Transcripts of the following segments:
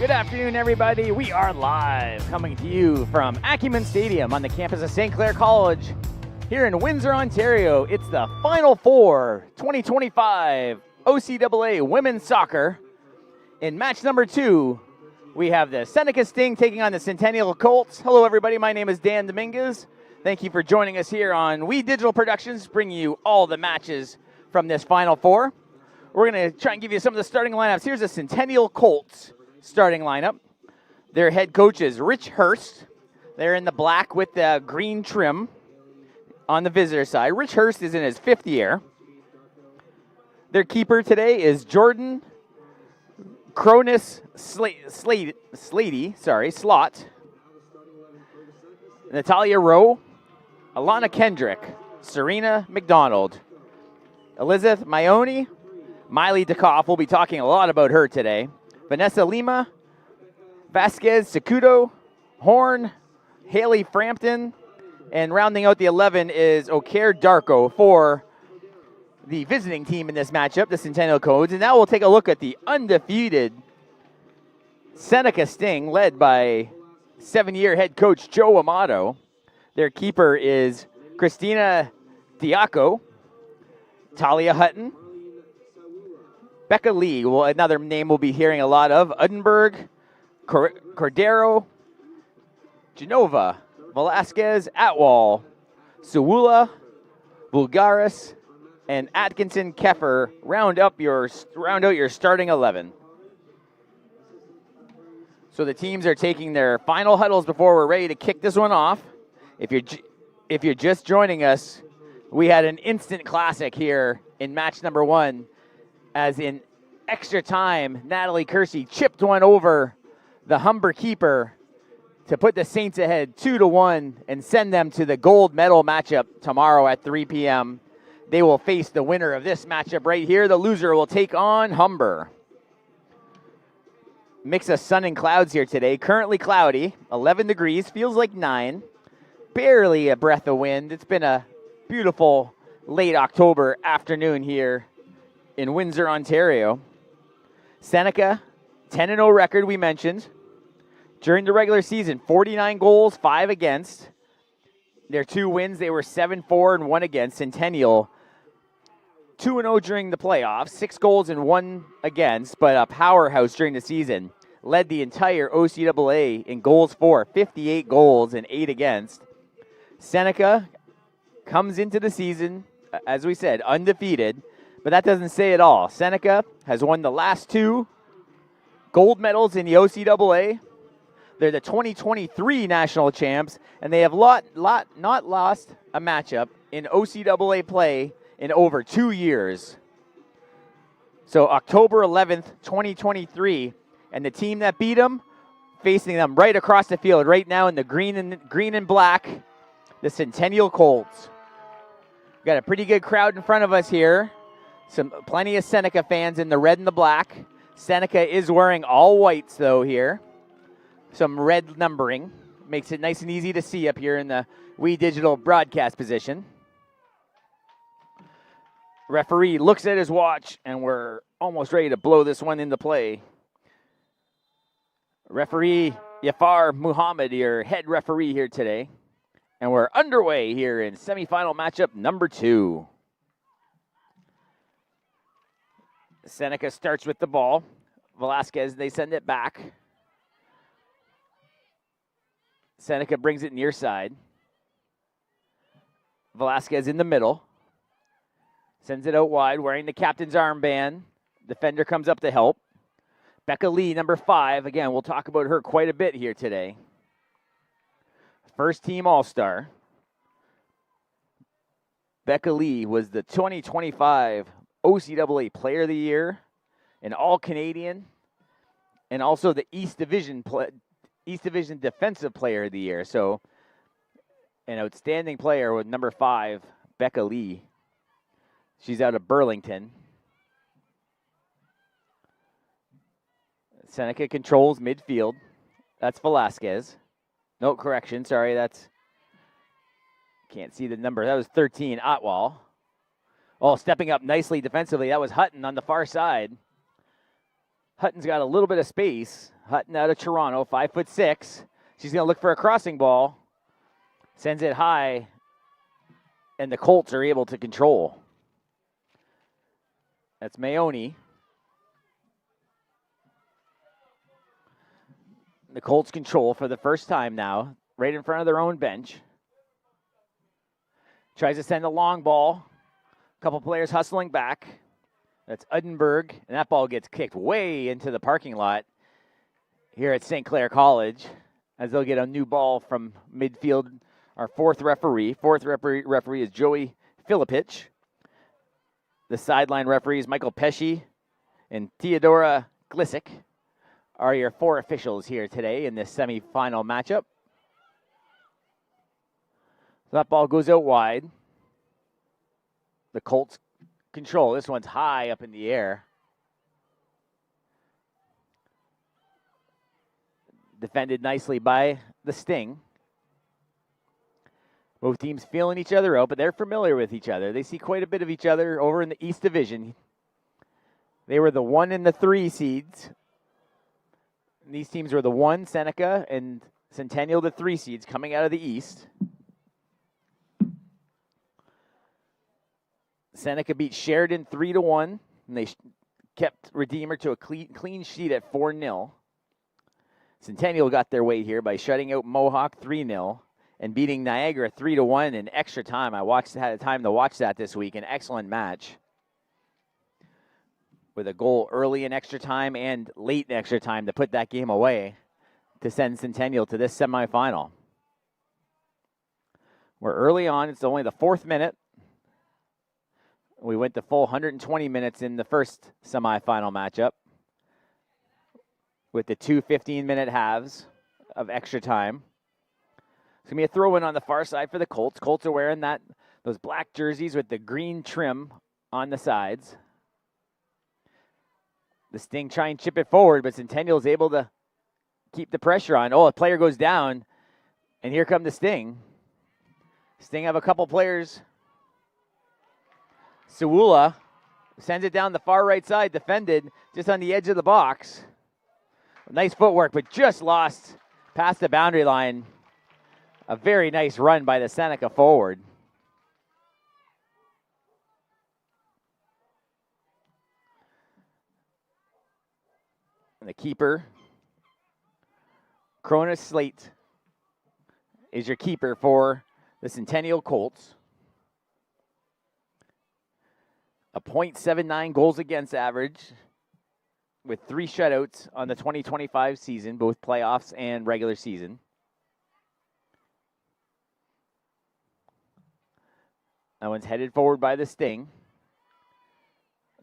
Good afternoon, everybody. We are live, coming to you from Acumen Stadium on the campus of St. Clair College here in Windsor, Ontario. It's the Final Four 2025 OCAA Women's Soccer. In match number 2, we have the Seneca Sting taking on the Centennial Colts. Hello, everybody. My name is Dan Dominguez. Thank you for joining us here on We Digital Productions, bringing you all the matches from this Final Four. We're going to try and give you some of the starting lineups. Here's the Centennial Colts starting lineup. Their head coach is Rich Hurst. They're in the black with the green trim on the visitor side. Rich Hurst is in his 5th year. Their keeper today is Jordan Cronus Slot. Natalia Rowe, Alana Kendrick, Serena McDonald, Elizabeth Maione, Miley DeKoff. We'll be talking a lot about her today. Vanessa Lima, Vasquez Secudo, Horn, Haley Frampton, and rounding out the 11 is Oker Darko for the visiting team in this matchup, the Centennial Codes. And now we'll take a look at the undefeated Seneca Sting, led by 7-year head coach Joe Amato. Their keeper is Christina Diaco, Talia Hutton, Becca Lee, another name we'll be hearing a lot of, Udenberg, Cordero, Genova, Velasquez, Atwall, Suwula, Bulgaris, and Atkinson Keffer round out your starting 11. So the teams are taking their final huddles before we're ready to kick this one off. If you're just joining us, we had an instant classic here in match number 1, as in extra time, Natalie Kersey chipped one over the Humber keeper to put the Saints ahead 2-1 and send them to the gold medal matchup tomorrow at 3 p.m. They will face the winner of this matchup right here. The loser will take on Humber. Mix of sun and clouds here today. Currently cloudy, 11 degrees, feels like 9. Barely a breath of wind. It's been a beautiful late October afternoon here in Windsor, Ontario. Seneca, 10-0 record we mentioned. During the regular season, 49 goals, 5 against. Their 2 wins, they were 7-4 and 1 against. Centennial, 2-0 during the playoffs, 6 goals and 1 against, but a powerhouse during the season. Led the entire OCAA in goals for, 58 goals and 8 against. Seneca comes into the season, as we said, undefeated, but that doesn't say it all. Seneca has won the last 2 gold medals in the OCAA. They're the 2023 national champs, and they have not lost a matchup in OCAA play in over 2 years. So October 11th, 2023, and the team that beat them, facing them right across the field right now in the green and black, the Centennial Colts. Got a pretty good crowd in front of us here. Plenty of Seneca fans in the red and the black. Seneca is wearing all whites, though, here. Some red numbering. Makes it nice and easy to see up here in the We Digital broadcast position. Referee looks at his watch, and we're almost ready to blow this one into play. Referee Yafar Muhammad, your head referee here today. And we're underway here in semifinal matchup number 2. Seneca starts with the ball. Velasquez, they send it back. Seneca brings it near side. Velasquez in the middle. Sends it out wide, wearing the captain's armband. Defender comes up to help. Becca Lee, number 5. Again, we'll talk about her quite a bit here today. First team All-Star. Becca Lee was the 2025 OCAA Player of the Year, an All-Canadian, and also the East Division Defensive Player of the Year. So an outstanding player with number 5, Becca Lee. She's out of Burlington. Seneca controls midfield. That's Velasquez. No, correction. Sorry, that's... Can't see the number. That was 13, Atwall. Oh, stepping up nicely defensively. That was Hutton on the far side. Hutton's got a little bit of space. Hutton out of Toronto, 5'6". She's going to look for a crossing ball. Sends it high, and the Colts are able to control. That's Mayoni. The Colts control for the first time now, right in front of their own bench. Tries to send a long ball. A couple players hustling back. That's Uddenberg, and that ball gets kicked way into the parking lot here at St. Clair College as they'll get a new ball from midfield. Our fourth referee is Joey Filipich. The sideline referees, Michael Pesci and Theodora Glisick, are your 4 officials here today in this semifinal matchup. That ball goes out wide. The Colts control. This one's high up in the air. Defended nicely by the Sting. Both teams feeling each other out, but they're familiar with each other. They see quite a bit of each other over in the East Division. They were the 1 and the 3 seeds. And these teams were the 1, Seneca, and Centennial, the 3 seeds coming out of the East. Seneca beat Sheridan 3-1, and they kept Redeemer to a clean sheet at 4-0. Centennial got their way here by shutting out Mohawk 3-0 and beating Niagara 3-1 in extra time. Had time to watch that this week. An excellent match with a goal early in extra time and late in extra time to put that game away to send Centennial to this semifinal. We're early on. It's only the 4th minute. We went the full 120 minutes in the first semifinal matchup with the 2 15-minute halves of extra time. It's going to be a throw-in on the far side for the Colts. Colts are wearing those black jerseys with the green trim on the sides. The Sting try and chip it forward, but Centennial is able to keep the pressure on. Oh, a player goes down, and here come the Sting. Sting have a couple players. Sewula sends it down the far right side, defended just on the edge of the box. Nice footwork, but just lost past the boundary line. A very nice run by the Seneca forward. And the keeper, Cronus Slate, is your keeper for the Centennial Colts. A .79 goals against average with 3 shutouts on the 2025 season, both playoffs and regular season. That one's headed forward by the Sting.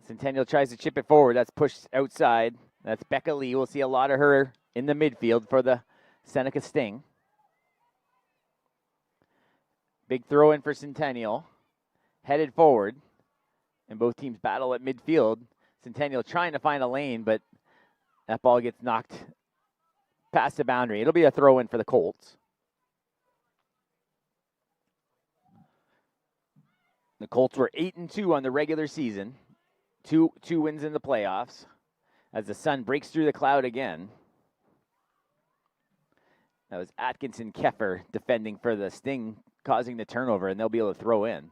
Centennial tries to chip it forward. That's pushed outside. That's Becca Lee. We'll see a lot of her in the midfield for the Seneca Sting. Big throw in for Centennial. Headed forward. And both teams battle at midfield. Centennial trying to find a lane, but that ball gets knocked past the boundary. It'll be a throw in for the Colts. The Colts were 8-2 on the regular season. Two wins in the playoffs. As the sun breaks through the cloud again. That was Atkinson Keffer defending for the Sting, causing the turnover, and they'll be able to throw in.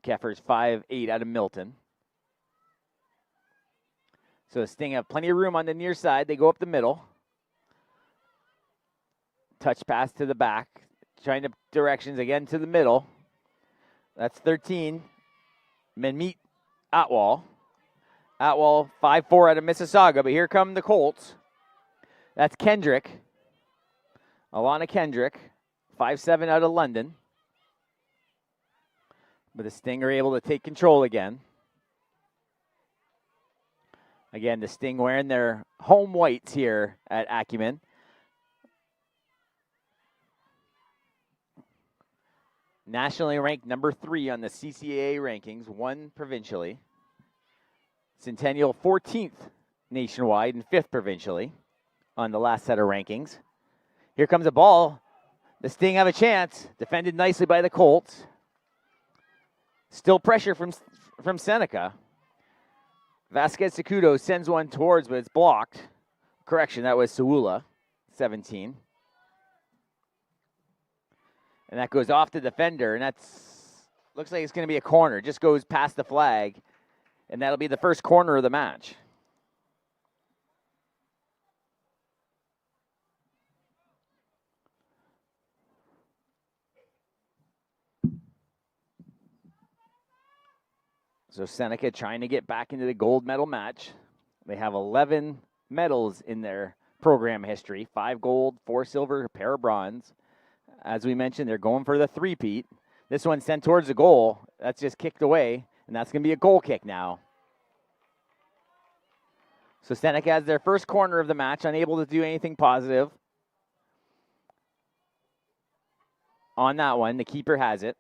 Keffer's 5'8" out of Milton. So the Sting have plenty of room on the near side. They go up the middle. Touch pass to the back. Trying to directions again to the middle. That's 13. Menmeet Atwal. Atwal, 5'4" out of Mississauga, but here come the Colts. That's Kendrick. Alana Kendrick, 5'7" out of London. But the Sting are able to take control again. Again, the Sting wearing their home whites here at Acumen. Nationally ranked number 3 on the CCAA rankings, 1 provincially. Centennial 14th nationwide and 5th provincially on the last set of rankings. Here comes a ball. The Sting have a chance. Defended nicely by the Colts. Still pressure from Seneca. Vasquez Secudo sends one towards, but it's blocked. Correction, that was Sewula, 17. And that goes off the defender, and looks like it's going to be a corner. Just goes past the flag, and that'll be the first corner of the match. So Seneca trying to get back into the gold medal match. They have 11 medals in their program history, 5 gold, 4 silver, a pair of bronze. As we mentioned, they're going for the three-peat. This one sent towards the goal. That's just kicked away, and that's going to be a goal kick now. So Seneca has their first corner of the match, unable to do anything positive. On that one, the keeper has it.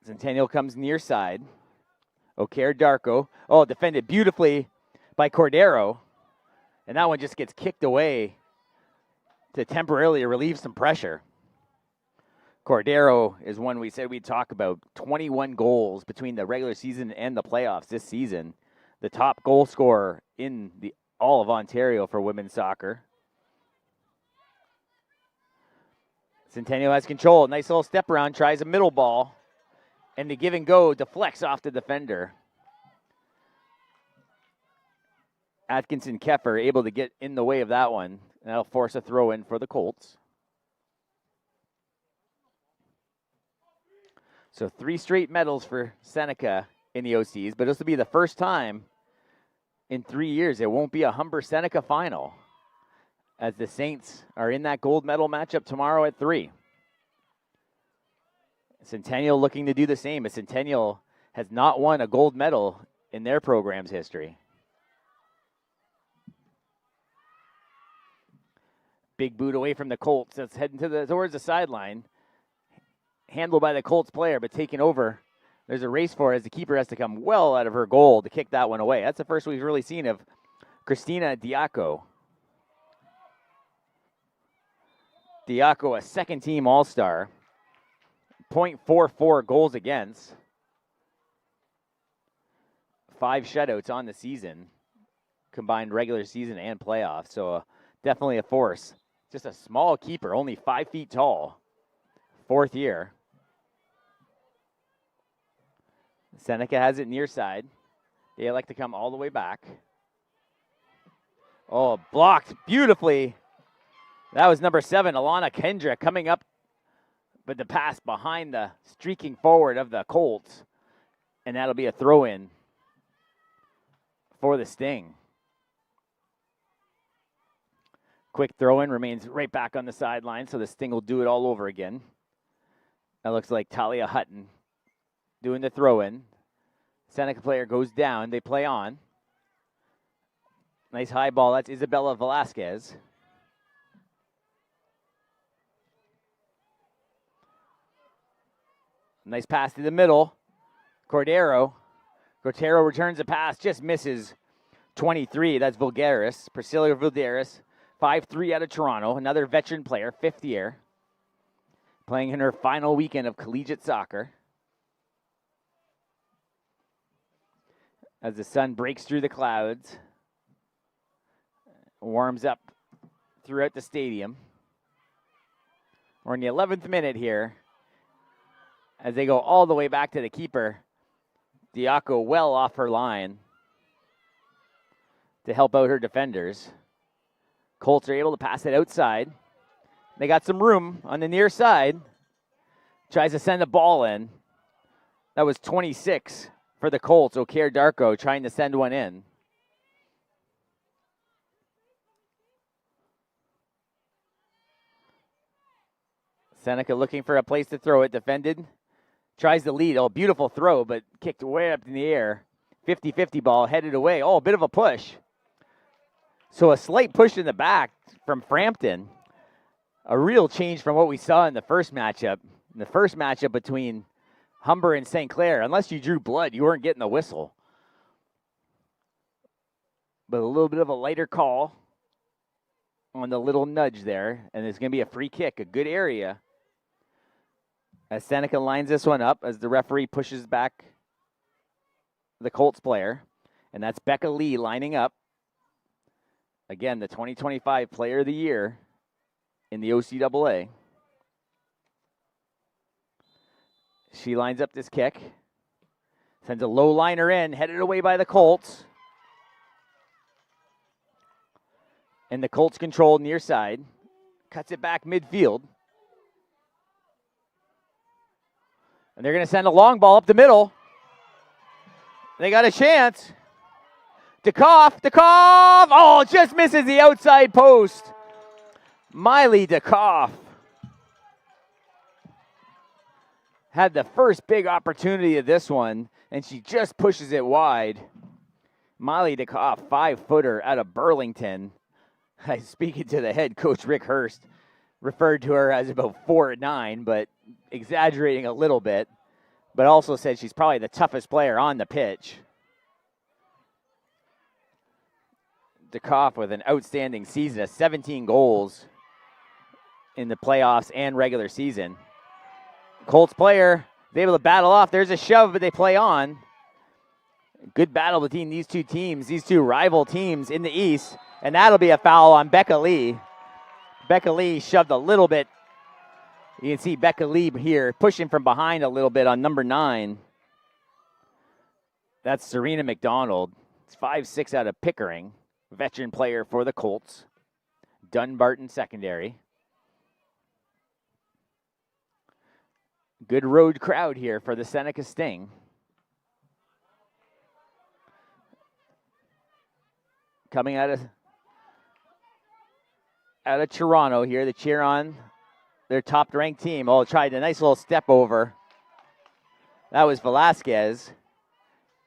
Centennial comes near side. O'Care Darko. Oh, defended beautifully by Cordero. And that one just gets kicked away to temporarily relieve some pressure. Cordero is one we said we'd talk about. 21 goals between the regular season and the playoffs this season. The top goal scorer in all of Ontario for women's soccer. Centennial has control. Nice little step around. Tries a middle ball. And the give and go deflects off the defender. Atkinson Keffer able to get in the way of that one. And that'll force a throw in for the Colts. So 3 straight medals for Seneca in the OCs, but this will be the first time in 3 years it won't be a Humber-Seneca final, as the Saints are in that gold medal matchup tomorrow at 3. Centennial looking to do the same, as Centennial has not won a gold medal in their program's history. Big boot away from the Colts. That's heading towards the sideline. Handled by the Colts player, but taken over. There's a race for it as the keeper has to come well out of her goal to kick that one away. That's the first we've really seen of Christina Diaco. Diaco, a second-team All-Star. 0.44 goals against. 5 shutouts on the season. Combined regular season and playoffs. So definitely a force. Just a small keeper, only 5 feet tall. 4th year. Seneca has it near side. They like to come all the way back. Oh, blocked beautifully. That was number 7, Alana Kendra, coming up, but the pass behind the streaking forward of the Colts. And that'll be a throw-in for the Sting. Quick throw-in, remains right back on the sideline, so the Sting will do it all over again. That looks like Talia Hutton doing the throw-in. Seneca player goes down. They play on. Nice high ball. That's Isabella Velasquez. Nice pass to the middle. Cordero returns the pass. Just misses 23. That's Vulgaris. Priscilla Vulgaris. 5'3" out of Toronto. Another veteran player. 5th year. Playing in her final weekend of collegiate soccer. As the sun breaks through the clouds. Warms up throughout the stadium. We're in the 11th minute here. As they go all the way back to the keeper. Diaco well off her line. To help out her defenders. Colts are able to pass it outside. They got some room on the near side. Tries to send the ball in. That was 26 for the Colts. O'Care Darko trying to send one in. Seneca looking for a place to throw it. Defended. Tries to lead. Oh, beautiful throw, but kicked way up in the air. 50-50 ball headed away. Oh, a bit of a push. So a slight push in the back from Frampton. A real change from what we saw in the first matchup. In the first matchup between Humber and St. Clair, unless you drew blood, you weren't getting the whistle. But a little bit of a lighter call. on the little nudge there, and there's going to be a free kick, a good area. As Seneca lines this one up, as the referee pushes back the Colts player, and that's Becca Lee lining up. Again, the 2025 Player of the Year in the OCAA. She lines up this kick, sends a low liner in, headed away by the Colts. And the Colts control near side, cuts it back midfield. And they're going to send a long ball up the middle. They got a chance. Dukoff. Oh, just misses the outside post. Miley Dukoff had the first big opportunity of this one, and she just pushes it wide. Miley Dukoff, 5-footer out of Burlington. Speaking to the head coach, Rick Hurst, referred to her as about 4'9", but exaggerating a little bit, but also said she's probably the toughest player on the pitch. Dukoff with an outstanding season, 17 goals in the playoffs and regular season. Colts player is able to battle off. There's a shove, but they play on. Good battle between these two teams, these two rival teams in the East. And that'll be a foul on Becca Lee. Becca Lee shoved a little bit. You can see Becca Lee here pushing from behind a little bit on number 9. That's Serena McDonald. It's 5'6" out of Pickering. Veteran player for the Colts. Dunbarton secondary. Good road crowd here for the Seneca Sting. Coming out of Toronto here to cheer on their top-ranked team. Oh, tried a nice little step over. That was Velasquez.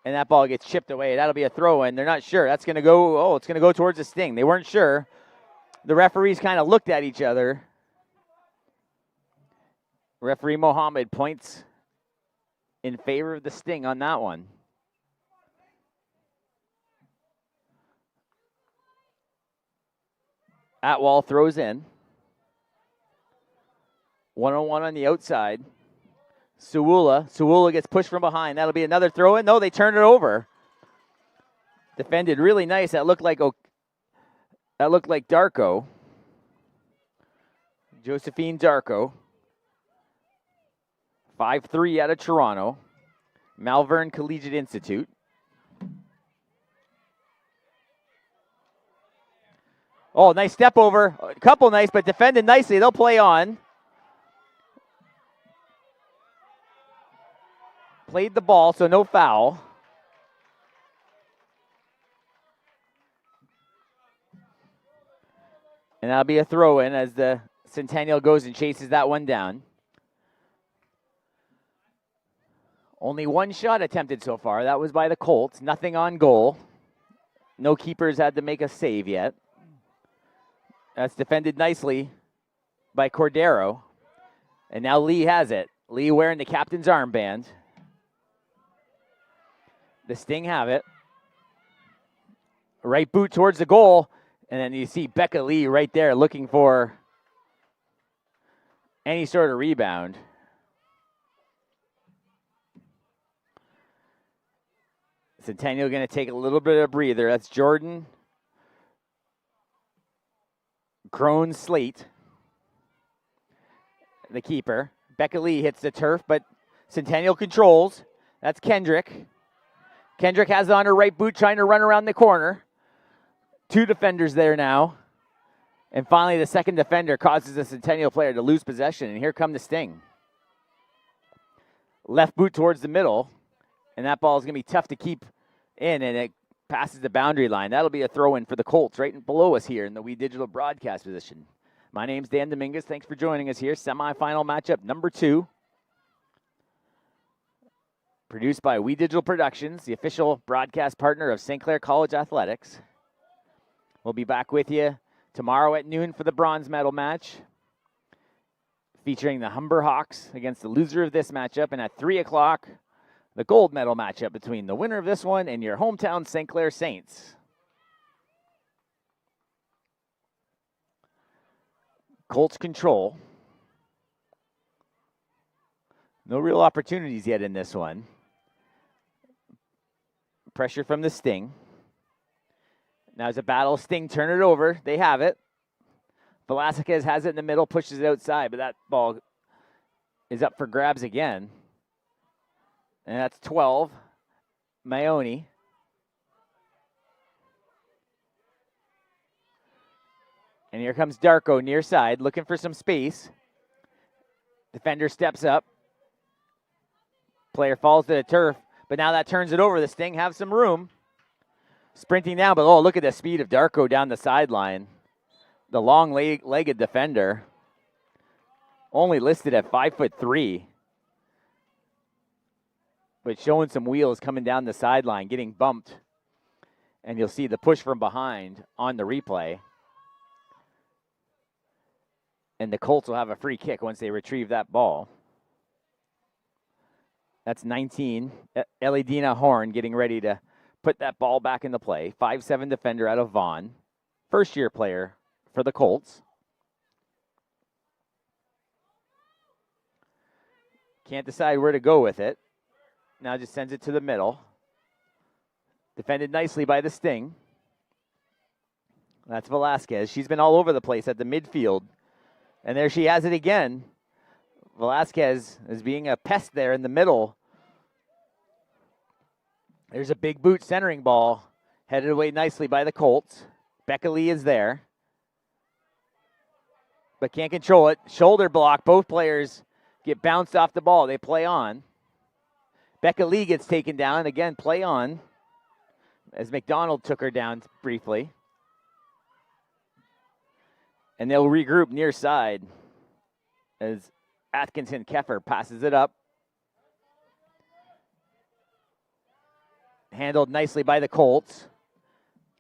And that ball gets chipped away. That'll be a throw-in. They're not sure. That's going to go, it's going to go towards the Sting. They weren't sure. The referees kind of looked at each other. Referee Mohammed points in favor of the Sting on that one. Atwall throws in. 1-on-1 on the outside. Sewula gets pushed from behind. That'll be another throw in. No, they turn it over. Defended really nice. That looked like Darko. Josephine Darko. 5'3" out of Toronto. Malvern Collegiate Institute. Oh, nice step over. A couple nice, but defended nicely. They'll play on. Played the ball, so no foul. And that'll be a throw-in as the Centennial goes and chases that one down. Only one shot attempted so far. That was by the Colts. Nothing on goal. No keepers had to make a save yet. That's defended nicely by Cordero. And now Lee has it. Lee wearing the captain's armband. The Sting have it. Right boot towards the goal. And then you see Becca Lee right there looking for any sort of rebound. Centennial going to take a little bit of a breather. That's Jordan Crone Slate, the keeper. Becca Lee hits the turf, but Centennial controls. That's Kendrick. Kendrick has it on her right boot, trying to run around the corner. 2 defenders there now. And finally, the second defender causes the Centennial player to lose possession. And here come the Sting. Left boot towards the middle. And that ball is going to be tough to keep in, and it passes the boundary line. That'll be a throw-in for the Colts right below us here in the We Digital broadcast position. My name's Dan Dominguez. Thanks for joining us here. Semifinal matchup number 2. Produced by We Digital Productions, the official broadcast partner of St. Clair College Athletics. We'll be back with you tomorrow at noon for the bronze medal match, featuring the Humber Hawks against the loser of this matchup, and at 3 o'clock, the gold medal matchup between the winner of this one and your hometown St. Clair Saints. Colts control. No real opportunities yet in this one. Pressure from the Sting. Now it's a battle. Sting, turn it over. They have it. Velasquez has it in the middle, pushes it outside, but that ball is up for grabs again. And that's 12. Maione. And here comes Darko near side, looking for some space. Defender steps up. Player falls to the turf, but now that turns it over. The Sting have some room. Sprinting down, but oh, look at the speed of Darko down the sideline. The long-legged defender, only listed at 5'3", but showing some wheels coming down the sideline, getting bumped. And you'll see the push from behind on the replay. And the Colts will have a free kick once they retrieve that ball. That's 19. Eledina Horn getting ready to put that ball back into play. 5'7" defender out of Vaughan. First-year player for the Colts. Can't decide where to go with it. Now just sends it to the middle. Defended nicely by the Sting. That's Velasquez. She's been all over the place at the midfield. And there she has it again. Velasquez is being a pest there in the middle. There's a big boot centering ball. Headed away nicely by the Colts. Becca Lee is there. But can't control it. Shoulder block. Both players get bounced off the ball. They play on. Becca Lee gets taken down. Again, play on. As McDonald took her down briefly. And they'll regroup near side as Atkinson Keffer passes it up. Handled nicely by the Colts.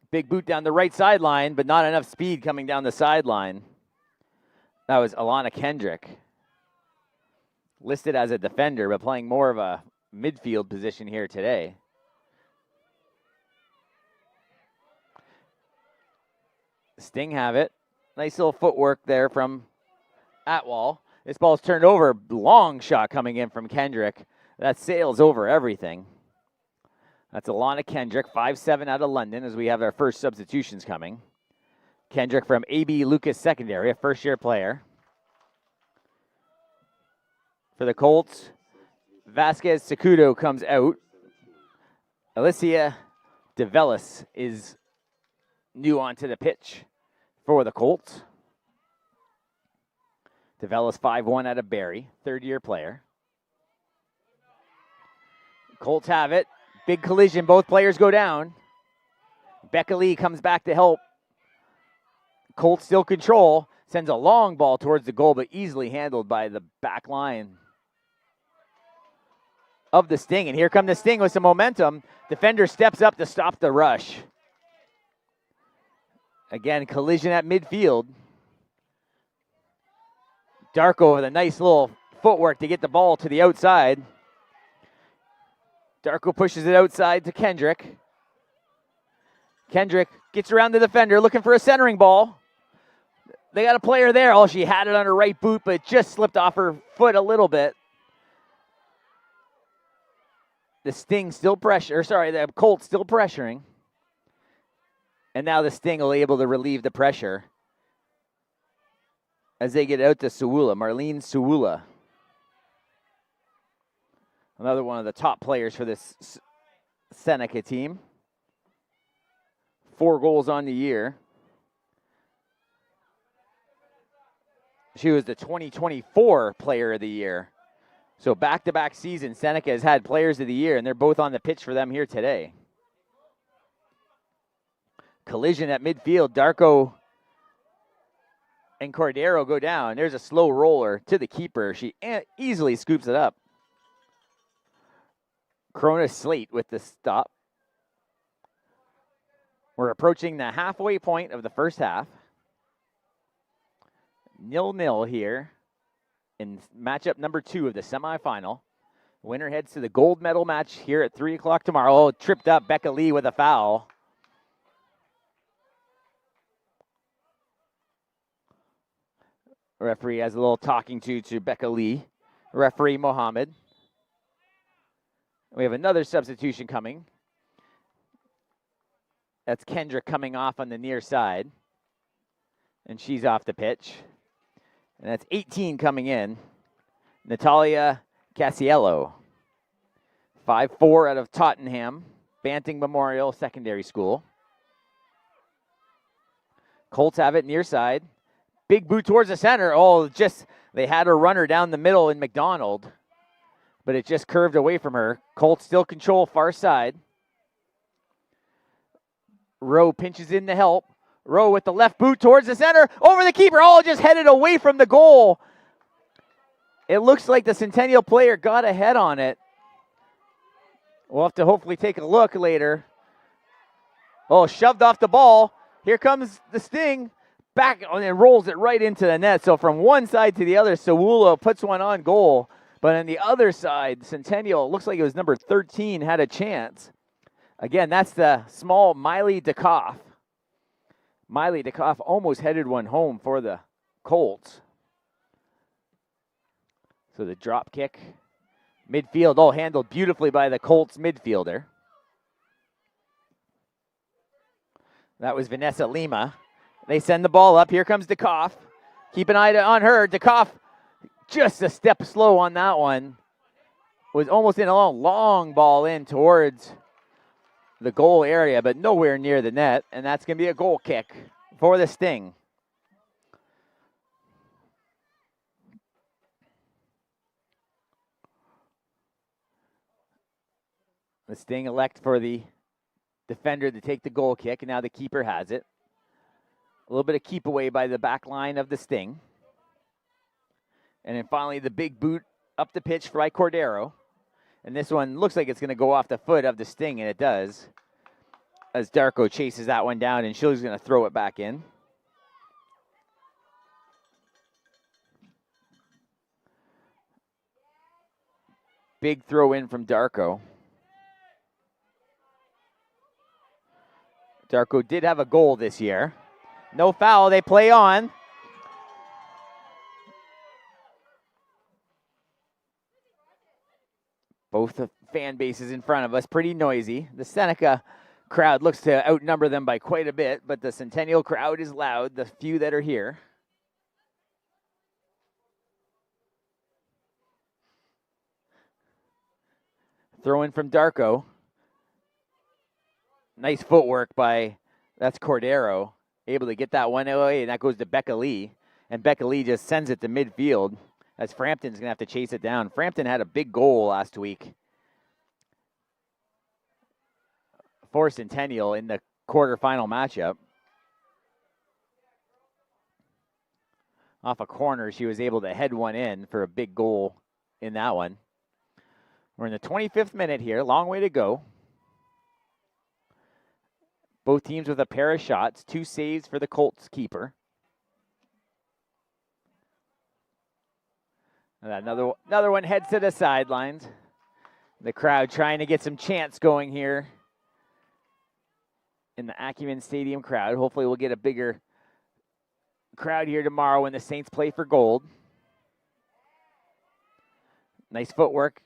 Big boot down the right sideline, but not enough speed coming down the sideline. That was Alana Kendrick. Listed as a defender, but playing more of a midfield position here today. Sting have it. Nice little footwork there from Atwall. This ball's turned over. Long shot coming in from Kendrick. That sails over everything. That's Alana Kendrick, 5'7" out of London, as we have our first substitutions coming. Kendrick from AB Lucas Secondary, a first-year player. For the Colts, Vasquez Secudo comes out. Alicia DeVellis is new onto the pitch for the Colts. DeVellis 5'1" out of Barrie, third-year player. Colts have it. Big collision. Both players go down. Becca Lee comes back to help. Colts still control. Sends a long ball towards the goal, but easily handled by the back line of the Sting. And here come the Sting with some momentum. Defender steps up to stop the rush. Again, collision at midfield. Darko with a nice little footwork to get the ball to the outside. Darko pushes it outside to Kendrick. Kendrick gets around the defender looking for a centering ball. They got a player there. Oh, she had it on her right boot, but just slipped off her foot a little bit. The Sting still the Colts still pressuring. And now the Sting will be able to relieve the pressure as they get out to Suwula, Marlene Suwula. Another one of the top players for this Seneca team. 4 goals on the year. She was the 2024 Player of the Year. So back-to-back seasons, Seneca has had Players of the Year, and they're both on the pitch for them here today. Collision at midfield. Darko and Cordero go down. There's a slow roller to the keeper. She easily scoops it up. Krona Slate with the stop. We're approaching the halfway point of the first half. 0-0 here in matchup number 2 of the semifinal. Winner heads to the gold medal match here at 3 o'clock tomorrow. Oh, tripped up Becca Lee with a foul. Referee has a little talking to Becca Lee. Referee Mohammed. We have another substitution coming. That's Kendra coming off on the near side. And she's off the pitch. And that's 18 coming in. Natalia Casiello. 5'4" out of Tottenham. Banting Memorial Secondary School. Colts have it near side. Big boot towards the center. Oh, they had a runner down the middle in McDonald. But it just curved away from her. Colts still control far side. Rowe pinches in to help. Rowe with the left boot towards the center. Over the keeper. Oh, just headed away from the goal. It looks like the Centennial player got ahead on it. We'll have to hopefully take a look later. Oh, shoved off the ball. Here comes the Sting. Back and rolls it right into the net. So from one side to the other, Sawulo puts one on goal. But on the other side, Centennial, looks like it was number 13, had a chance. Again, that's the small Miley DeKoff. Miley DeKoff almost headed one home for the Colts. So the drop kick. Midfield, all handled beautifully by the Colts midfielder. That was Vanessa Lima. They send the ball up. Here comes DeKoff. Keep an eye on her. DeKoff just a step slow on that one. Was almost in a long ball in towards the goal area, but nowhere near the net. And that's going to be a goal kick for the Sting. The Sting elect for the defender to take the goal kick, and now the keeper has it. A little bit of keep away by the back line of the Sting. And then finally the big boot up the pitch by Cordero. And this one looks like it's going to go off the foot of the Sting, and it does. As Darko chases that one down, and she's going to throw it back in. Big throw in from Darko. Darko did have a goal this year. No foul, they play on. Both the fan bases in front of us, pretty noisy. The Seneca crowd looks to outnumber them by quite a bit, but the Centennial crowd is loud, the few that are here. Throw in from Darko. Nice footwork by, that's Cordero, able to get that one away, and that goes to Becca Lee. And Becca Lee just sends it to midfield as Frampton's going to have to chase it down. Frampton had a big goal last week for Centennial in the quarterfinal matchup. Off a corner, she was able to head one in for a big goal in that one. We're in the 25th minute here, long way to go. Both teams with a pair of shots, 2 saves for the Colts keeper. And another one heads to the sidelines. The crowd trying to get some chants going here in the Acumen Stadium crowd. Hopefully we'll get a bigger crowd here tomorrow when the Saints play for gold. Nice footwork.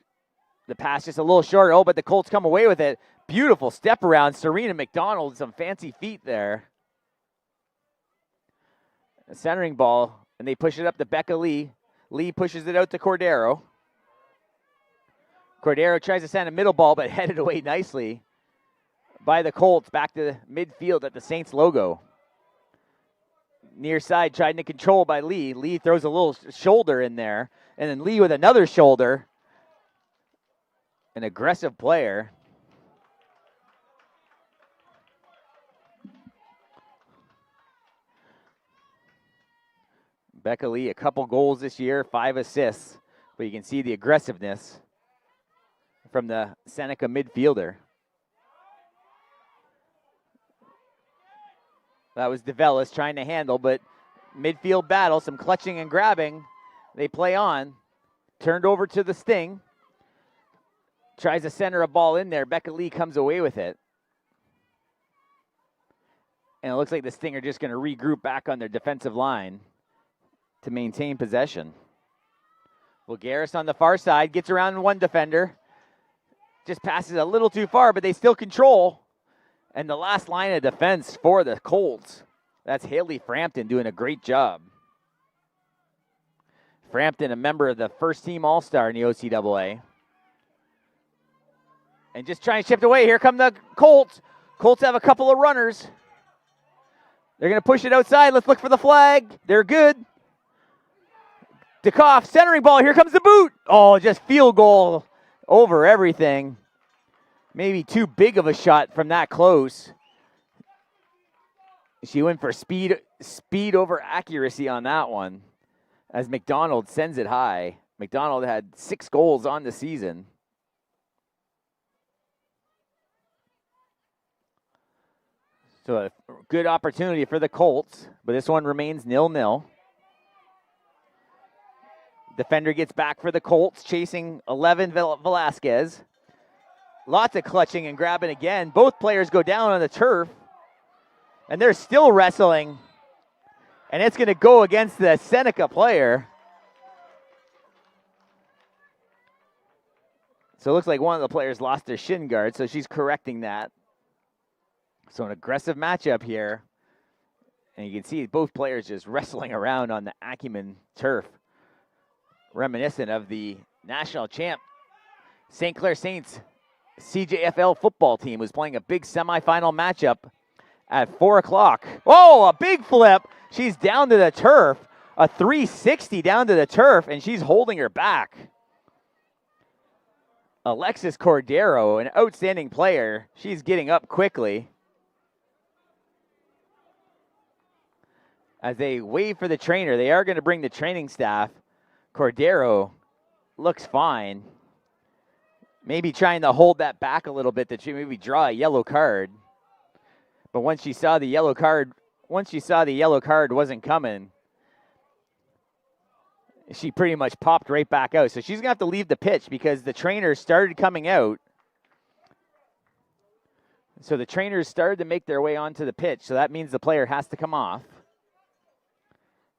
The pass just a little short. Oh, but the Colts come away with it. Beautiful step around. Serena McDonald, some fancy feet there. A centering ball, and they push it up to Becca Lee. Lee pushes it out to Cordero. Cordero tries to send a middle ball, but headed away nicely by the Colts back to midfield at the Saints logo. Near side trying to control by Lee. Lee throws a little shoulder in there, and then Lee with another shoulder. An aggressive player. Becca Lee, a couple goals this year, 5 assists, but you can see the aggressiveness from the Seneca midfielder. That was DeVellis trying to handle, but midfield battle, some clutching and grabbing. They play on. Turned over to the Sting. Tries to center a ball in there. Becca Lee comes away with it. And it looks like the Sting are just going to regroup back on their defensive line. to maintain possession. Vulgaris on the far side, gets around one defender. Just passes a little too far, but they still control. And the last line of defense for the Colts, that's Haley Frampton doing a great job. Frampton, a member of the first team All-Star in the OCAA. And just trying to shift away. Here come the Colts. Colts have a couple of runners. They're going to push it outside. Let's look for the flag. They're good. DeKoff, centering ball. Here comes the boot. Oh, just field goal over everything. Maybe too big of a shot from that close. She went for speed over accuracy on that one, as McDonald sends it high. McDonald had 6 goals on the season. So a good opportunity for the Colts, but this one remains 0-0. Defender gets back for the Colts, chasing 11 Velasquez. Lots of clutching and grabbing again. Both players go down on the turf, and they're still wrestling. And it's going to go against the Seneca player. So it looks like one of the players lost their shin guard, so she's correcting that. So an aggressive matchup here. And you can see both players just wrestling around on the Acumen turf, reminiscent of the national champ St. Clair Saints CJFL football team was playing a big semifinal matchup at 4 o'clock. Oh, a big flip. She's down to the turf. A 360 down to the turf, and she's holding her back. Alexis Cordero, an outstanding player. She's getting up quickly. As they wave for the trainer, they are going to bring the training staff. Cordero looks fine. Maybe trying to hold that back a little bit to maybe draw a yellow card. But once she saw the yellow card wasn't coming, she pretty much popped right back out. So she's going to have to leave the pitch because the trainers started coming out. So the trainers started to make their way onto the pitch. So that means the player has to come off.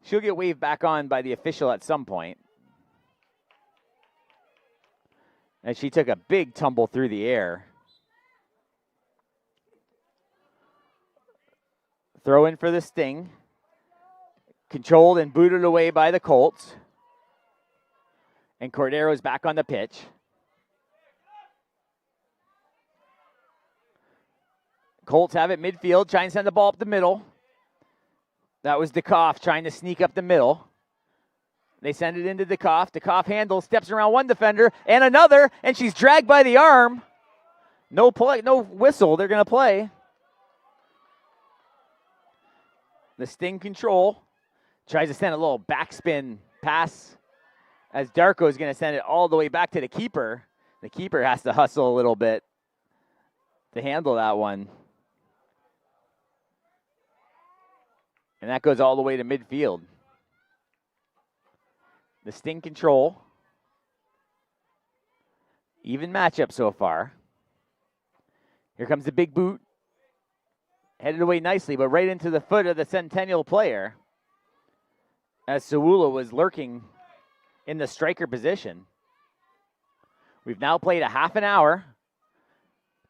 She'll get waved back on by the official at some point. And she took a big tumble through the air. Throw in for the Sting. Controlled and booted away by the Colts. And Cordero's back on the pitch. Colts have it midfield, trying to send the ball up the middle. That was DeKoff trying to sneak up the middle. They send it into DeKoff. DeKoff handles, steps around one defender and another, and she's dragged by the arm. No play, no whistle. They're going to play. The Sting control. Tries to send a little backspin pass as Darko is going to send it all the way back to the keeper. The keeper has to hustle a little bit to handle that one. And that goes all the way to midfield. The Sting control. Even matchup so far. Here comes the big boot. Headed away nicely, but right into the foot of the Centennial player. As Sewula was lurking in the striker position. We've now played a half an hour.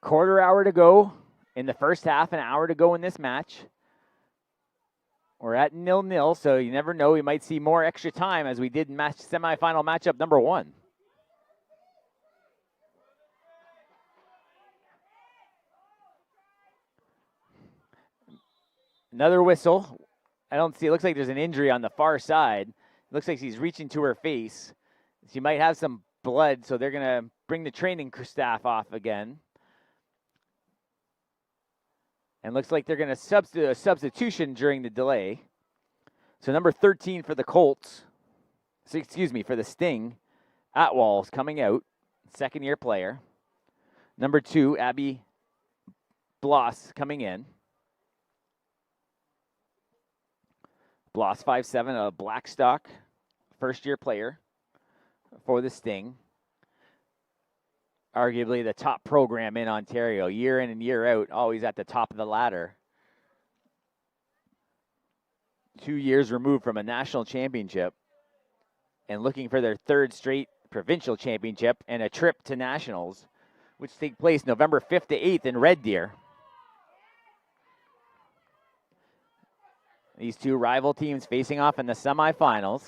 Quarter hour to go in the first half, an hour to go in this match. We're at 0-0, so you never know. We might see more extra time as we did in semifinal matchup number 1. Another whistle. I don't see. It looks like there's an injury on the far side. It looks like she's reaching to her face. She might have some blood, so they're going to bring the training staff off again. And looks like they're going to do a substitution during the delay. So number 13 for the Colts, for the Sting, Atwall's coming out, second-year player. Number 2, Abby Bloss coming in. Bloss, 5'7", a Blackstock, first-year player for the Sting. Arguably the top program in Ontario, year in and year out, always at the top of the ladder. 2 years removed from a national championship and looking for their third straight provincial championship and a trip to nationals, which take place November 5th to 8th in Red Deer. These two rival teams facing off in the semifinals,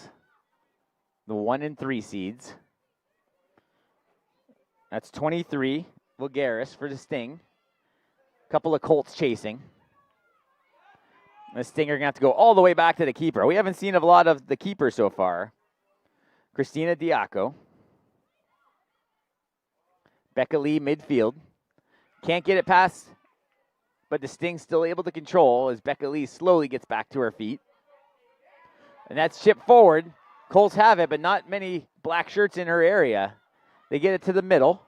the 1 and 3 seeds. That's 23 Vulgaris for the Sting. A couple of Colts chasing. The Sting are going to have to go all the way back to the keeper. We haven't seen a lot of the keeper so far. Christina Diaco. Becca Lee midfield. Can't get it past, but the Sting's still able to control as Becca Lee slowly gets back to her feet. And that's chipped forward. Colts have it, but not many black shirts in her area. They get it to the middle.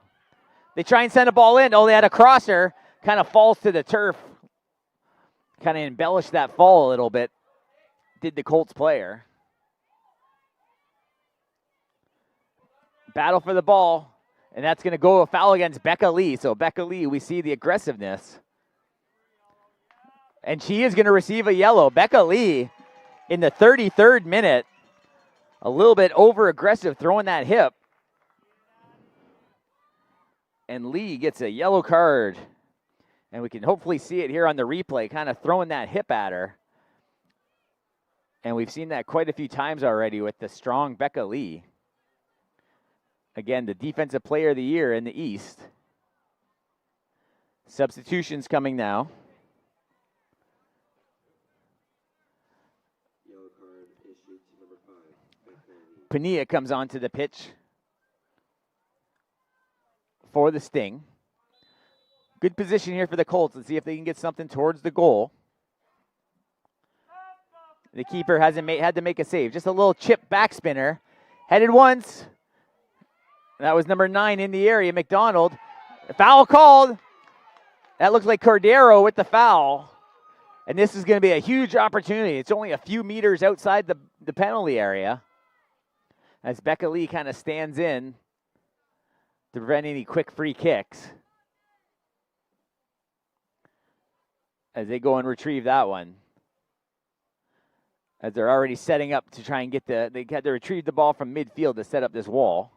They try and send a ball in. Oh, they had a crosser. Kind of falls to the turf. Kind of embellished that fall a little bit. Did the Colts player. Battle for the ball. And that's going to go a foul against Becca Lee. So Becca Lee, we see the aggressiveness. And she is going to receive a yellow. Becca Lee in the 33rd minute. A little bit over-aggressive throwing that hip. And Lee gets a yellow card. And we can hopefully see it here on the replay, kind of throwing that hip at her. And we've seen that quite a few times already with the strong Becca Lee. Again, the Defensive Player of the Year in the East. Substitutions coming now. Yellow card issued to number 5. Pania comes onto the pitch for the Sting. Good position here for the Colts. Let's see if they can get something towards the goal. The keeper had to make a save. Just a little chip back spinner. Headed once. That was number 9 in the area, McDonald. Foul called. That looks like Cordero with the foul. And this is going to be a huge opportunity. It's only a few meters outside the penalty area. As Becca Lee kind of stands in to prevent any quick free kicks. As they go and retrieve that one. As they're already setting up to try and they had to retrieve the ball from midfield to set up this wall.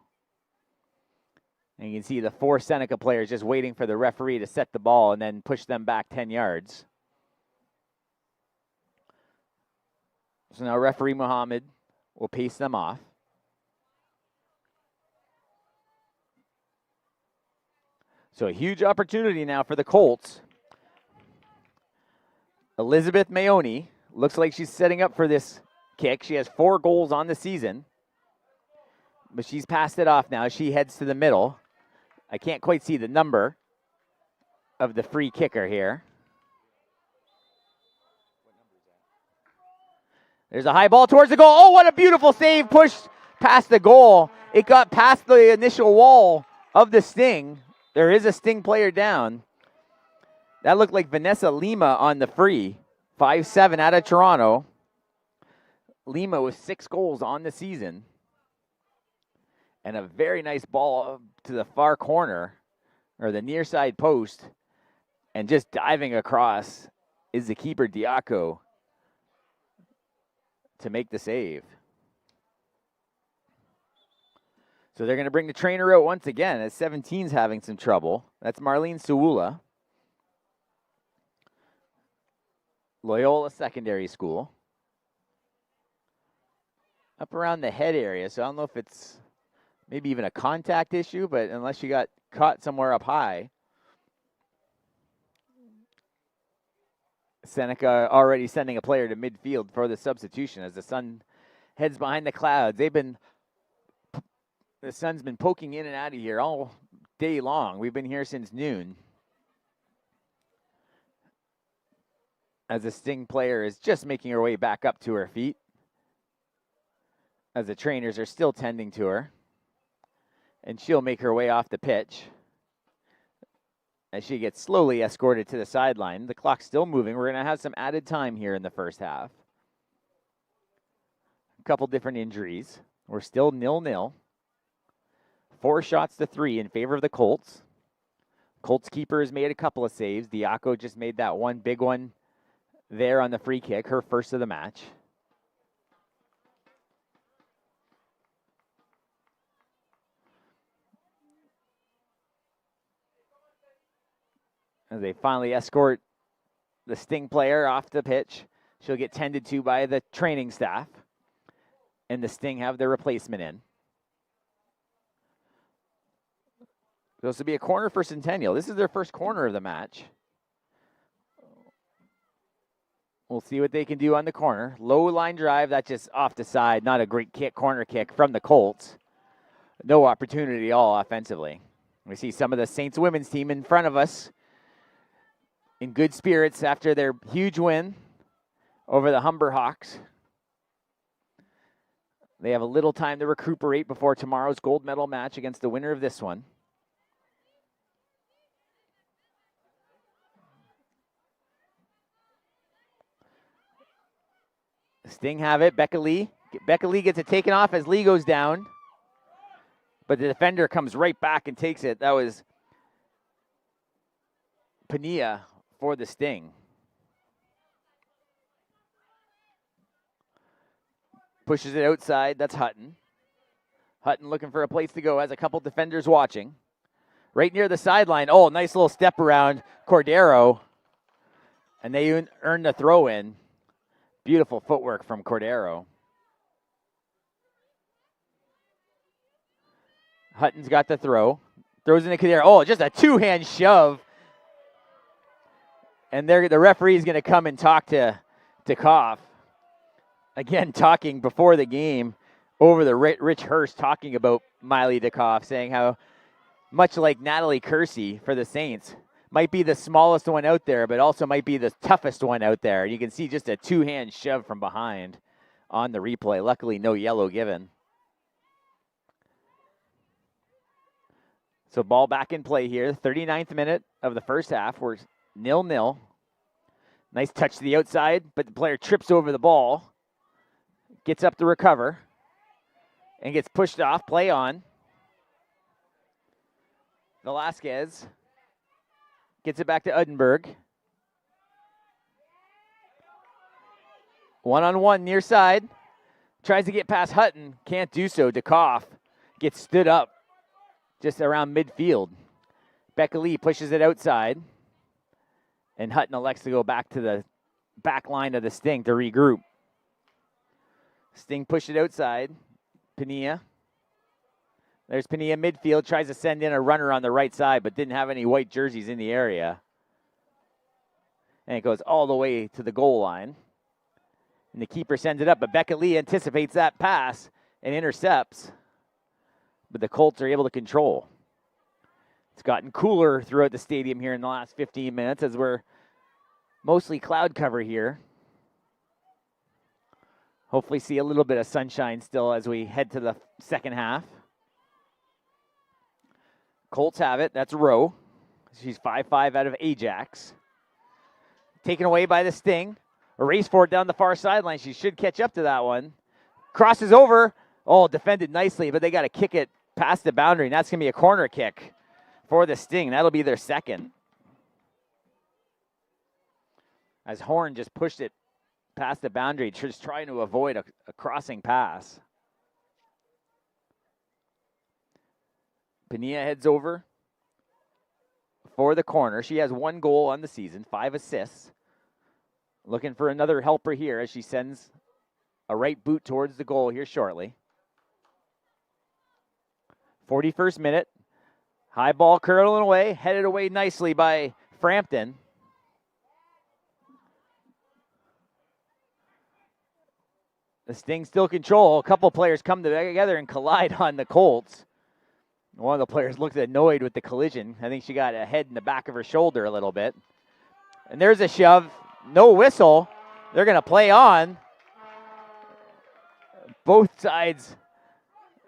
And you can see the 4 Seneca players just waiting for the referee to set the ball and then push them back 10 yards. So now referee Muhammad will pace them off. So a huge opportunity now for the Colts. Elizabeth Mayoni looks like she's setting up for this kick. She has 4 goals on the season. But she's passed it off now. She heads to the middle. I can't quite see the number of the free kicker here. There's a high ball towards the goal. Oh, what a beautiful save. Pushed past the goal. It got past the initial wall of the Sting. There is a Sting player down. That looked like Vanessa Lima on the free. 5'7" out of Toronto. Lima with 6 goals on the season. And a very nice ball to the far corner, or the near side post. And just diving across is the keeper, Diaco, to make the save. So they're going to bring the trainer out once again as 17's having some trouble. That's Marlene Suula. Loyola Secondary School. Up around the head area, so I don't know if it's maybe even a contact issue, but unless you got caught somewhere up high. Seneca already sending a player to midfield for the substitution as the sun heads behind the clouds. The sun's been poking in and out of here all day long. We've been here since noon. As the Sting player is just making her way back up to her feet. As the trainers are still tending to her. And she'll make her way off the pitch. As she gets slowly escorted to the sideline. The clock's still moving. We're going to have some added time here in the first half. A couple different injuries. We're still 0-0. 4 shots to 3 in favor of the Colts. Colts keeper has made a couple of saves. Diaco just made that one big one there on the free kick, her first of the match. As they finally escort the Sting player off the pitch. She'll get tended to by the training staff. And the Sting have their replacement in. Supposed to be a corner for Centennial. This is their first corner of the match. We'll see what they can do on the corner. Low line drive, that's just off the side. Not a great kick, corner kick from the Colts. No opportunity at all offensively. We see some of the Saints women's team in front of us in good spirits after their huge win over the Humber Hawks. They have a little time to recuperate before tomorrow's gold medal match against the winner of this one. Sting have it. Becca Lee gets it taken off as Lee goes down. But the defender comes right back and takes it. That was Pania for the Sting. Pushes it outside. That's Hutton. Hutton looking for a place to go. Has a couple defenders watching. Right near the sideline. Oh, nice little step around Cordero. And they earn the throw in. Beautiful footwork from Cordero. Hutton's got the throw. Throws into Cordero. Oh, just a two-hand shove. And the referee's going to come and talk to Koff. Again, talking before the game over the Rich Hurst talking about Miley DeKoff, saying how much like Natalie Kersey for the Saints, might be the smallest one out there, but also might be the toughest one out there. You can see just a two-hand shove from behind on the replay. Luckily, no yellow given. So ball back in play here. 39th minute of the first half. We're 0-0. Nice touch to the outside, but the player trips over the ball. Gets up to recover. And gets pushed off. Play on. Velasquez gets it back to Udenberg. One-on-one near side. Tries to get past Hutton. Can't do so. DeKoff gets stood up just around midfield. Becca Lee pushes it outside. And Hutton elects to go back to the back line of the Sting to regroup. Sting pushed it outside. Pania. There's Pania midfield. Tries to send in a runner on the right side, but didn't have any white jerseys in the area. And it goes all the way to the goal line. And the keeper sends it up, but Becca Lee anticipates that pass and intercepts. But the Colts are able to control. It's gotten cooler throughout the stadium here in the last 15 minutes as we're mostly cloud cover here. Hopefully see a little bit of sunshine still as we head to the second half. Colts have it. That's Rowe. She's 5'5" out of Ajax. Taken away by the Sting. A race for it down the far sideline. She should catch up to that one. Crosses over. Oh, defended nicely, but they got to kick it past the boundary, and that's going to be a corner kick for the Sting. That'll be their second. As Horn just pushed it past the boundary, just trying to avoid a crossing pass. Pania heads over for the corner. She has 1 goal on the season, 5 assists. Looking for another helper here as she sends a right boot towards the goal here shortly. 41st minute. High ball curling away, headed away nicely by Frampton. The Sting still control. A couple players come together and collide on the Colts. One of the players looked annoyed with the collision. I think she got a head in the back of her shoulder a little bit. And there's a shove. No whistle. They're going to play on. Both sides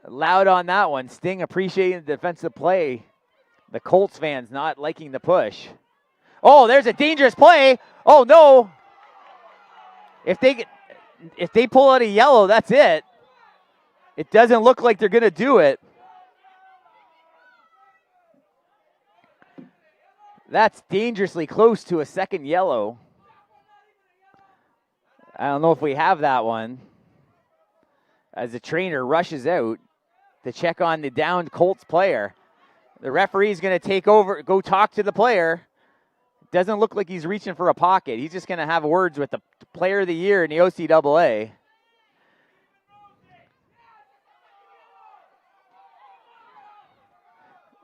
loud on that one. Sting appreciating the defensive play. The Colts fans not liking the push. Oh, there's a dangerous play. Oh, no. If they pull out a yellow, that's it. It doesn't look like they're going to do it. That's dangerously close to a second yellow. I don't know if we have that one. As the trainer rushes out to check on the downed Colts player. The referee's going to take over, go talk to the player. doesn't look like he's reaching for a pocket. He's just going to have words with the player of the year in the OCAA.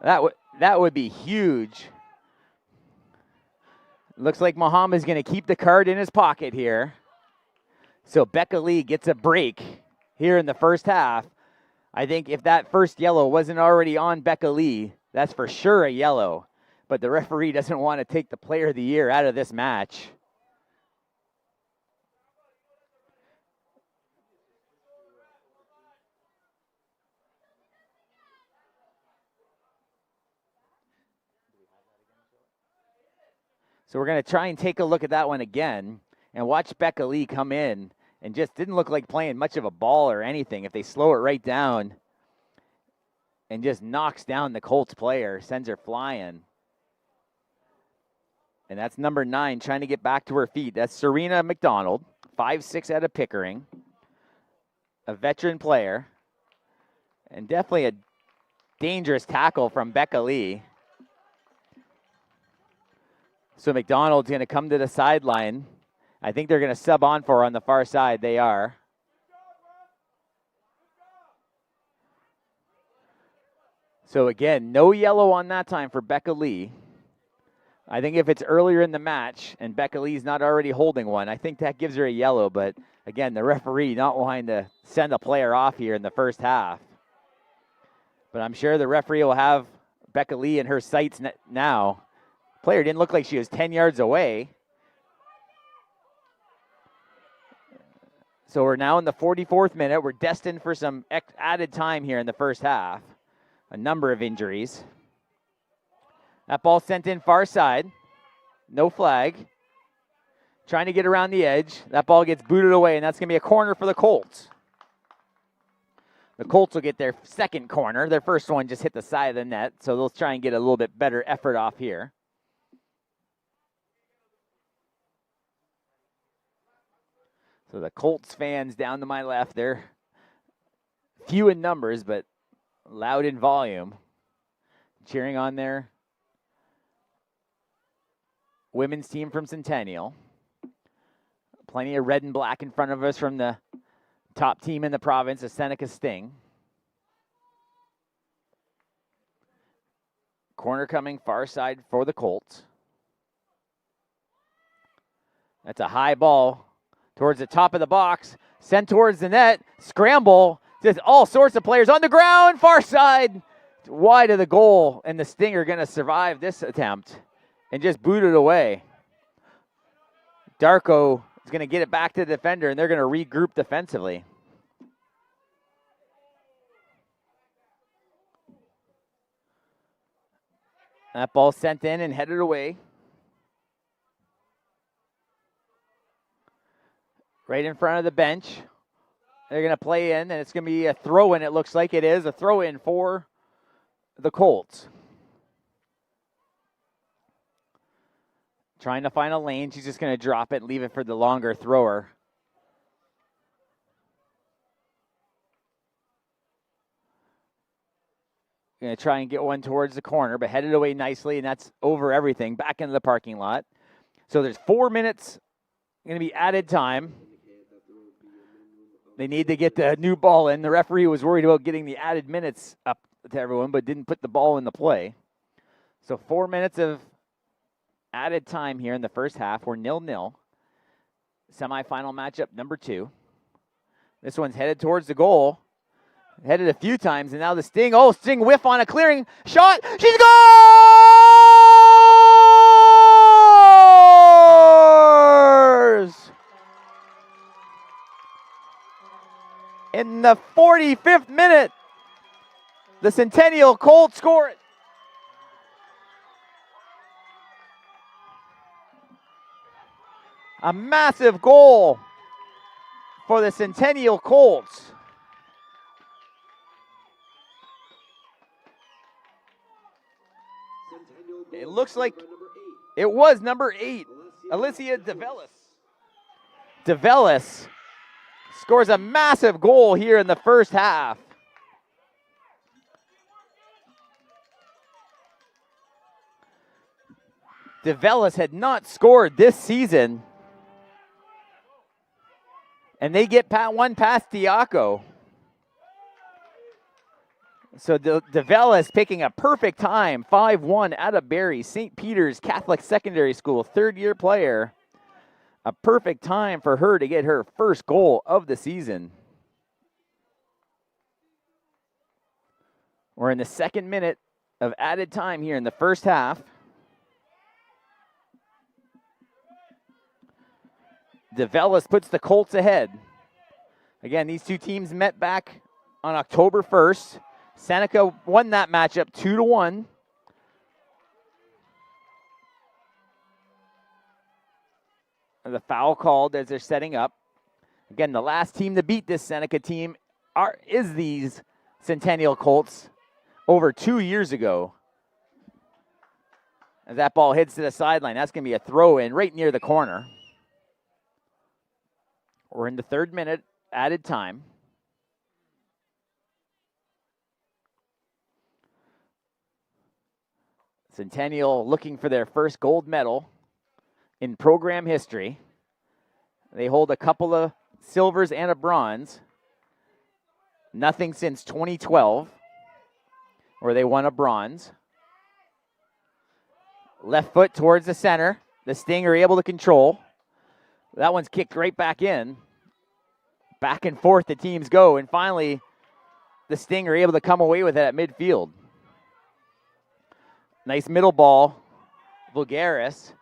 That would be huge. Looks like Muhammad's going to keep the card in his pocket here. So Becca Lee gets a break here in the first half. I think if that first yellow wasn't already on Becca Lee, that's for sure a yellow. But the referee doesn't want to take the player of the year out of this match. So we're going to try and take a look at that one again and watch Becca Lee come in and just didn't look like playing much of a ball or anything. If they slow it right down and just knocks down the Colts player, sends her flying. And that's number 9 trying to get back to her feet. That's Serena McDonald, 5'6" out of Pickering, a veteran player, and definitely a dangerous tackle from Becca Lee. So McDonald's going to come to the sideline. I think they're going to sub on for her on the far side. They are. So again, no yellow on that time for Becca Lee. I think if it's earlier in the match and Becca Lee's not already holding one, I think that gives her a yellow. But again, the referee not wanting to send a player off here in the first half. But I'm sure the referee will have Becca Lee in her sights now. Player didn't look like she was 10 yards away. So we're now in the 44th minute. We're destined for some added time here in the first half. A number of injuries. That ball sent in far side. No flag. Trying to get around the edge. That ball gets booted away, and that's going to be a corner for the Colts. The Colts will get their second corner. Their first one just hit the side of the net, so they'll try and get a little bit better effort off here. So the Colts fans down to my left, they're few in numbers, but loud in volume, cheering on their women's team from Centennial. Plenty of red and black in front of us from the top team in the province, the Seneca Sting. Corner coming far side for the Colts. That's a high ball towards the top of the box, sent towards the net, scramble, just all sorts of players on the ground, far side, wide of the goal, and the Sting are going to survive this attempt and just boot it away. Darko is going to get it back to the defender, and they're going to regroup defensively. That ball sent in and headed away. Right in front of the bench. They're going to play in, and it's going to be a throw-in, it looks like it is. A throw-in for the Colts. Trying to find a lane. She's just going to drop it and leave it for the longer thrower. Going to try and get one towards the corner, but headed away nicely, and that's over everything. Back into the parking lot. So there's 4 minutes going to be added time. They need to get the new ball in. The referee was worried about getting the added minutes up to everyone, but didn't put the ball in the play. So 4 minutes of added time here in the first half. We're 0-0. Semifinal matchup number 2. This one's headed towards the goal. Headed a few times, and now the Sting. Oh, Sting whiff on a clearing shot. She's scores! In the 45th minute, the Centennial Colts score it. A massive goal for the Centennial Colts. It looks like it was number 8, Alicia DeVellis. DeVellis scores a massive goal here in the first half. DeVellis had not scored this season, and they get one past Diaco. So DeVellis picking a perfect time, 5-1 out of Barrie, St. Peter's Catholic Secondary School, third-year player. A perfect time for her to get her first goal of the season. We're in the second minute of added time here in the first half. DeVellis puts the Colts ahead. Again, these two teams met back on October 1st. Seneca won that matchup 2-1. The foul called as they're setting up. Again, the last team to beat this Seneca team is these Centennial Colts over 2 years ago. As that ball hits to the sideline, that's going to be a throw in right near the corner. We're in the third minute, added time. Centennial looking for their first gold medal in program history. They hold a couple of silvers and a bronze. Nothing since 2012, where they won a bronze. Left foot towards the center. The Sting are able to control. That one's kicked right back in. Back and forth the teams go, and finally the Sting are able to come away with it at midfield. Nice middle ball. Vulgaris.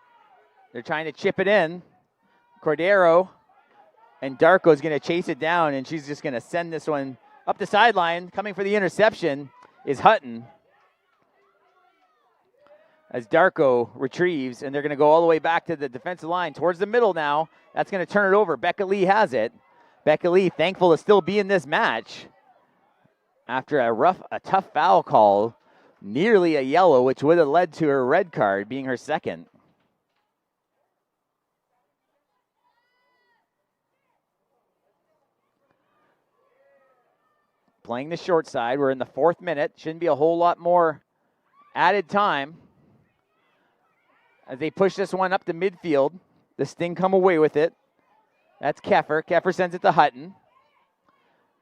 They're trying to chip it in. Cordero and Darko's going to chase it down, and she's just going to send this one up the sideline. Coming for the interception is Hutton. As Darko retrieves, and they're going to go all the way back to the defensive line towards the middle now. That's going to turn it over. Becca Lee has it. Becca Lee thankful to still be in this match after a tough foul call, nearly a yellow, which would have led to her red card being her second. Playing the short side. We're in the fourth minute. Shouldn't be a whole lot more added time. As they push this one up to midfield, the Sting come away with it. That's Keffer. Keffer sends it to Hutton.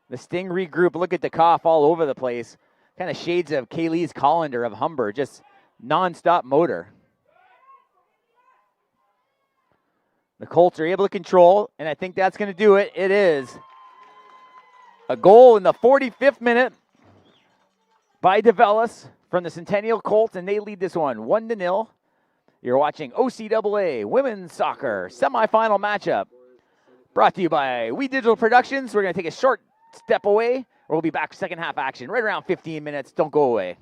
The Sting regroup. Look at the cough all over the place. Kind of shades of Kaylee's Collender of Humber. Just nonstop motor. The Colts are able to control, and I think that's going to do it. It is a goal in the 45th minute by DeVellis from the Centennial Colts, and they lead this one 1-0. You're watching OCAA Women's Soccer semifinal matchup. Brought to you by We Digital Productions. We're going to take a short step away. We'll be back second half action right around 15 minutes. Don't go away.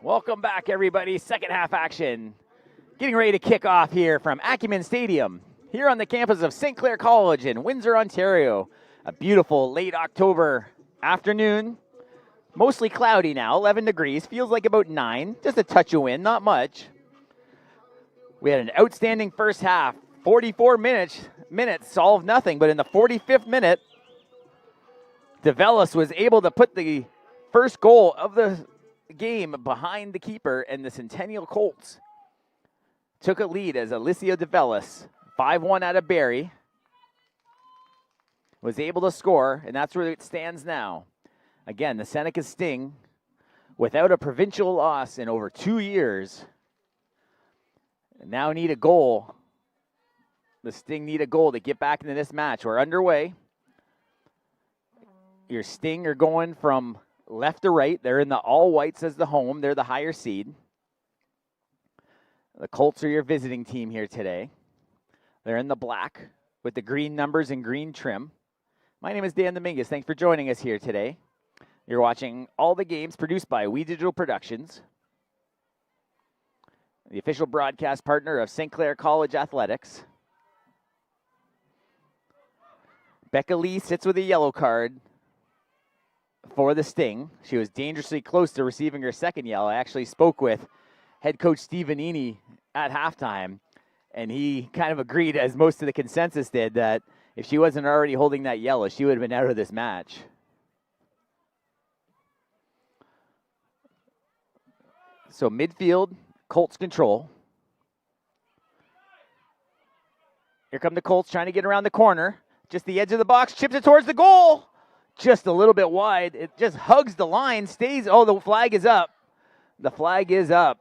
Welcome back, everybody. Second half action. Getting ready to kick off here from Acumen Stadium, here on the campus of St. Clair College in Windsor, Ontario. A beautiful late October afternoon. Mostly cloudy now, 11 degrees. Feels like about 9. Just a touch of wind, not much. We had an outstanding first half. 44 minutes solved nothing, but in the 45th minute, DeVellis was able to put the first goal of the game behind the keeper, and the Centennial Colts took a lead as Alicia DeVellis, 5-1 out of Barrie, was able to score, and that's where it stands now. Again, the Seneca Sting, without a provincial loss in over 2 years, now need a goal. The Sting need a goal to get back into this match. We're underway. Your Sting are going from left to right. They're in the all whites as the home. They're the higher seed. The Colts are your visiting team here today. They're in the black with the green numbers and green trim. My name is Dan Dominguez. Thanks for joining us here today. You're watching all the games produced by We Digital Productions, the official broadcast partner of St. Clair College Athletics. Becca Lee sits with a yellow card for the Sting. She was dangerously close to receiving her second yellow. I actually spoke with head coach Steve Vanini at halftime, and he kind of agreed, as most of the consensus did, that if she wasn't already holding that yellow, she would have been out of this match. So midfield, Colts control. Here come the Colts trying to get around the corner. Just the edge of the box, chips it towards the goal. Just a little bit wide. It just hugs the line, stays. Oh, the flag is up. The flag is up.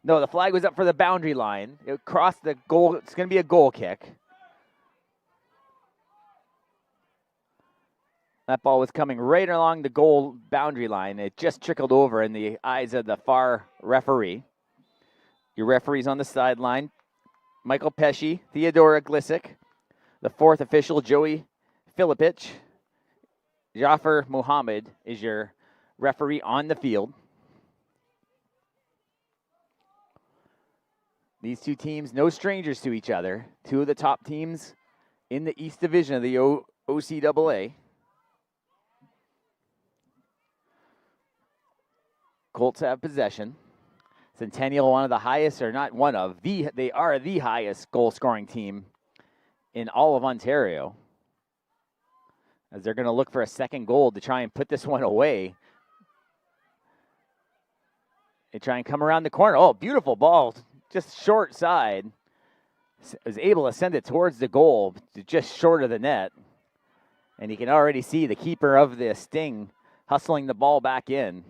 No, the flag was up for the boundary line. It crossed the goal. It's going to be a goal kick. That ball was coming right along the goal boundary line. It just trickled over in the eyes of the far referee. Your referees on the sideline, Michael Pesci, Theodora Glisick. The fourth official, Joey Filipich. Jafar Muhammad is your referee on the field. These two teams, no strangers to each other. Two of the top teams in the East Division of the OCAA. Colts have possession. Centennial, one of the highest, or not one of, they are the highest goal-scoring team in all of Ontario, as they're going to look for a second goal to try and put this one away. They try and come around the corner. Oh, beautiful ball, just short side. Was able to send it towards the goal, just short of the net. And you can already see the keeper of the Sting hustling the ball back in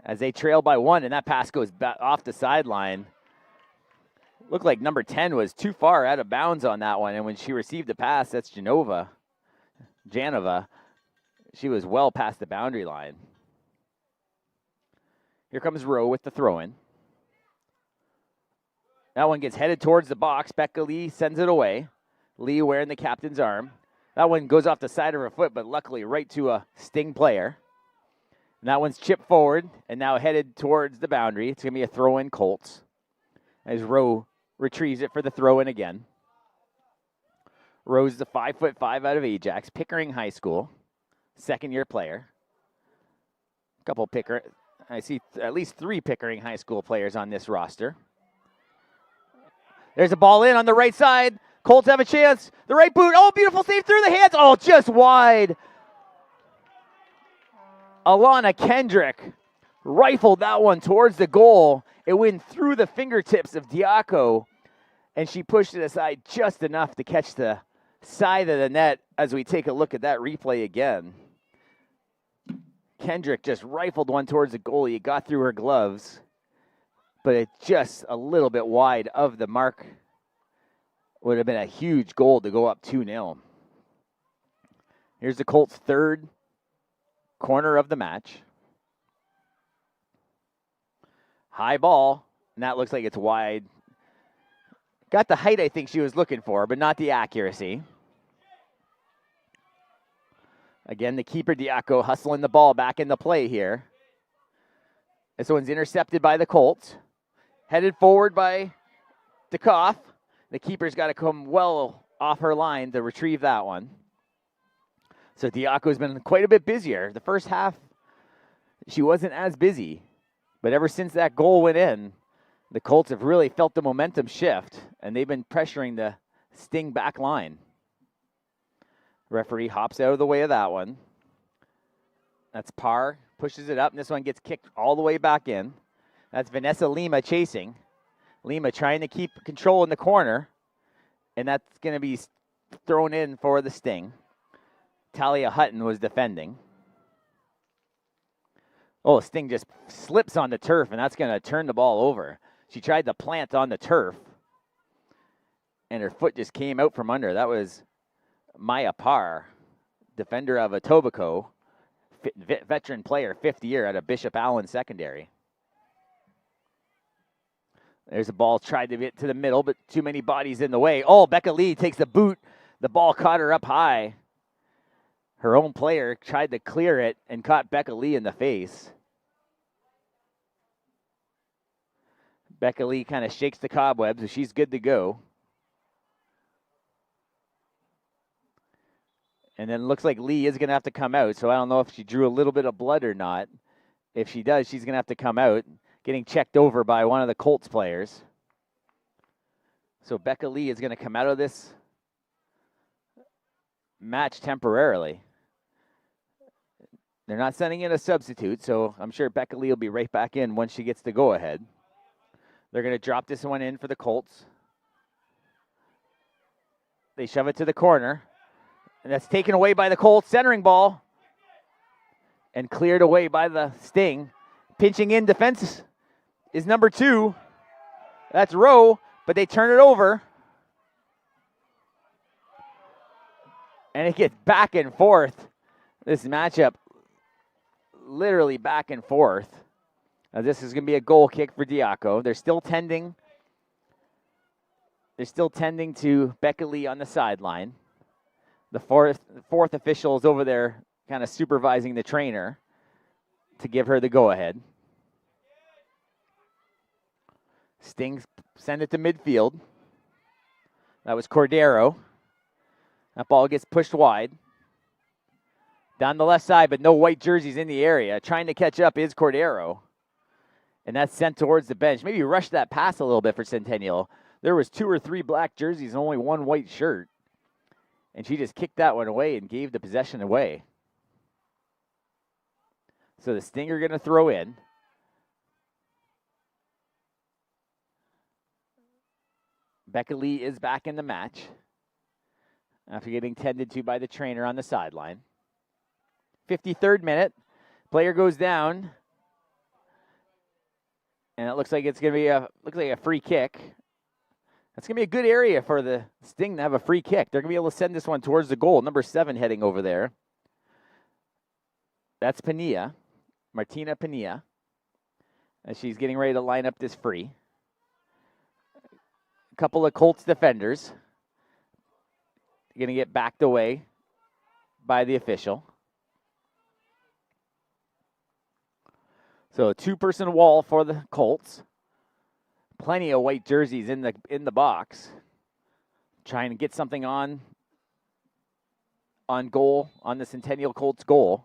as they trail by 1, and that pass goes back off the sideline. Looked like number 10 was too far out of bounds on that one, and when she received the pass, that's Janova. She was well past the boundary line. Here comes Rowe with the throw-in. That one gets headed towards the box. Becca Lee sends it away. Lee wearing the captain's arm. That one goes off the side of her foot, but luckily right to a Sting player. And that one's chipped forward and now headed towards the boundary. It's going to be a throw-in Colts as Rowe retrieves it for the throw-in again. Rowe's the 5'5" out of Ajax, Pickering High School, second-year player. I see at least 3 Pickering High School players on this roster. There's a ball in on the right side. Colts have a chance. The right boot. Oh, beautiful save through the hands. Oh, just wide. Alana Kendrick rifled that one towards the goal. It went through the fingertips of Diaco, and she pushed it aside just enough to catch the side of the net as we take a look at that replay again. Kendrick just rifled one towards the goalie. It got through her gloves, but it just a little bit wide of the mark. Would have been a huge goal to go up 2-0. Here's the Colts' third corner of the match. High ball, and that looks like it's wide. Got the height I think she was looking for, but not the accuracy. Again, the keeper, Diaco, hustling the ball back into play here. This one's intercepted by the Colts. Headed forward by DeKoff. The keeper's got to come well off her line to retrieve that one. So Diaco's been quite a bit busier. The first half, she wasn't as busy. But ever since that goal went in, the Colts have really felt the momentum shift, and they've been pressuring the Sting back line. Referee hops out of the way of that one. That's Parr, pushes it up, and this one gets kicked all the way back in. That's Vanessa Lima chasing. Lima trying to keep control in the corner, and that's going to be thrown in for the Sting. Talia Hutton was defending. Oh, Sting just slips on the turf, and that's going to turn the ball over. She tried to plant on the turf, and her foot just came out from under. That was Maya Parr, defender of Etobicoke, veteran player, 5th year at a Bishop Allen secondary. There's a ball tried to get to the middle, but too many bodies in the way. Oh, Becca Lee takes the boot. The ball caught her up high. Her own player tried to clear it and caught Becca Lee in the face. Becca Lee kind of shakes the cobwebs, so she's good to go. And then it looks like Lee is going to have to come out, so I don't know if she drew a little bit of blood or not. If she does, she's going to have to come out, getting checked over by one of the Colts players. So Becca Lee is going to come out of this match temporarily. They're not sending in a substitute, so I'm sure Becca Lee will be right back in once she gets the go-ahead. They're going to drop this one in for the Colts. They shove it to the corner. And that's taken away by the Colts. Centering ball. And cleared away by the Sting. Pinching in defense is number 2. That's Rowe, but they turn it over. And it gets back and forth. This matchup, literally back and forth. Now this is going to be a goal kick for Diaco. They're still tending to Becca Lee on the sideline. The fourth official is over there kind of supervising the trainer to give her the go-ahead. Sting send it to midfield. That was Cordero. That ball gets pushed wide. Down the left side, but no white jerseys in the area. Trying to catch up is Cordero. And that's sent towards the bench. Maybe rush that pass a little bit for Centennial. There was 2 or 3 black jerseys and only 1 white shirt. And she just kicked that one away and gave the possession away. So the Sting are going to throw in. Becca Lee is back in the match after getting tended to by the trainer on the sideline. 53rd minute. Player goes down. And it looks like it's going to be a free kick. That's going to be a good area for the Sting to have a free kick. They're going to be able to send this one towards the goal. Number 7 heading over there. That's Pania, Martina Pania, as she's getting ready to line up this free. A couple of Colts defenders going to get backed away by the official. So a 2-person wall for the Colts. Plenty of white jerseys in the box. Trying to get something on goal, on the Centennial Colts goal.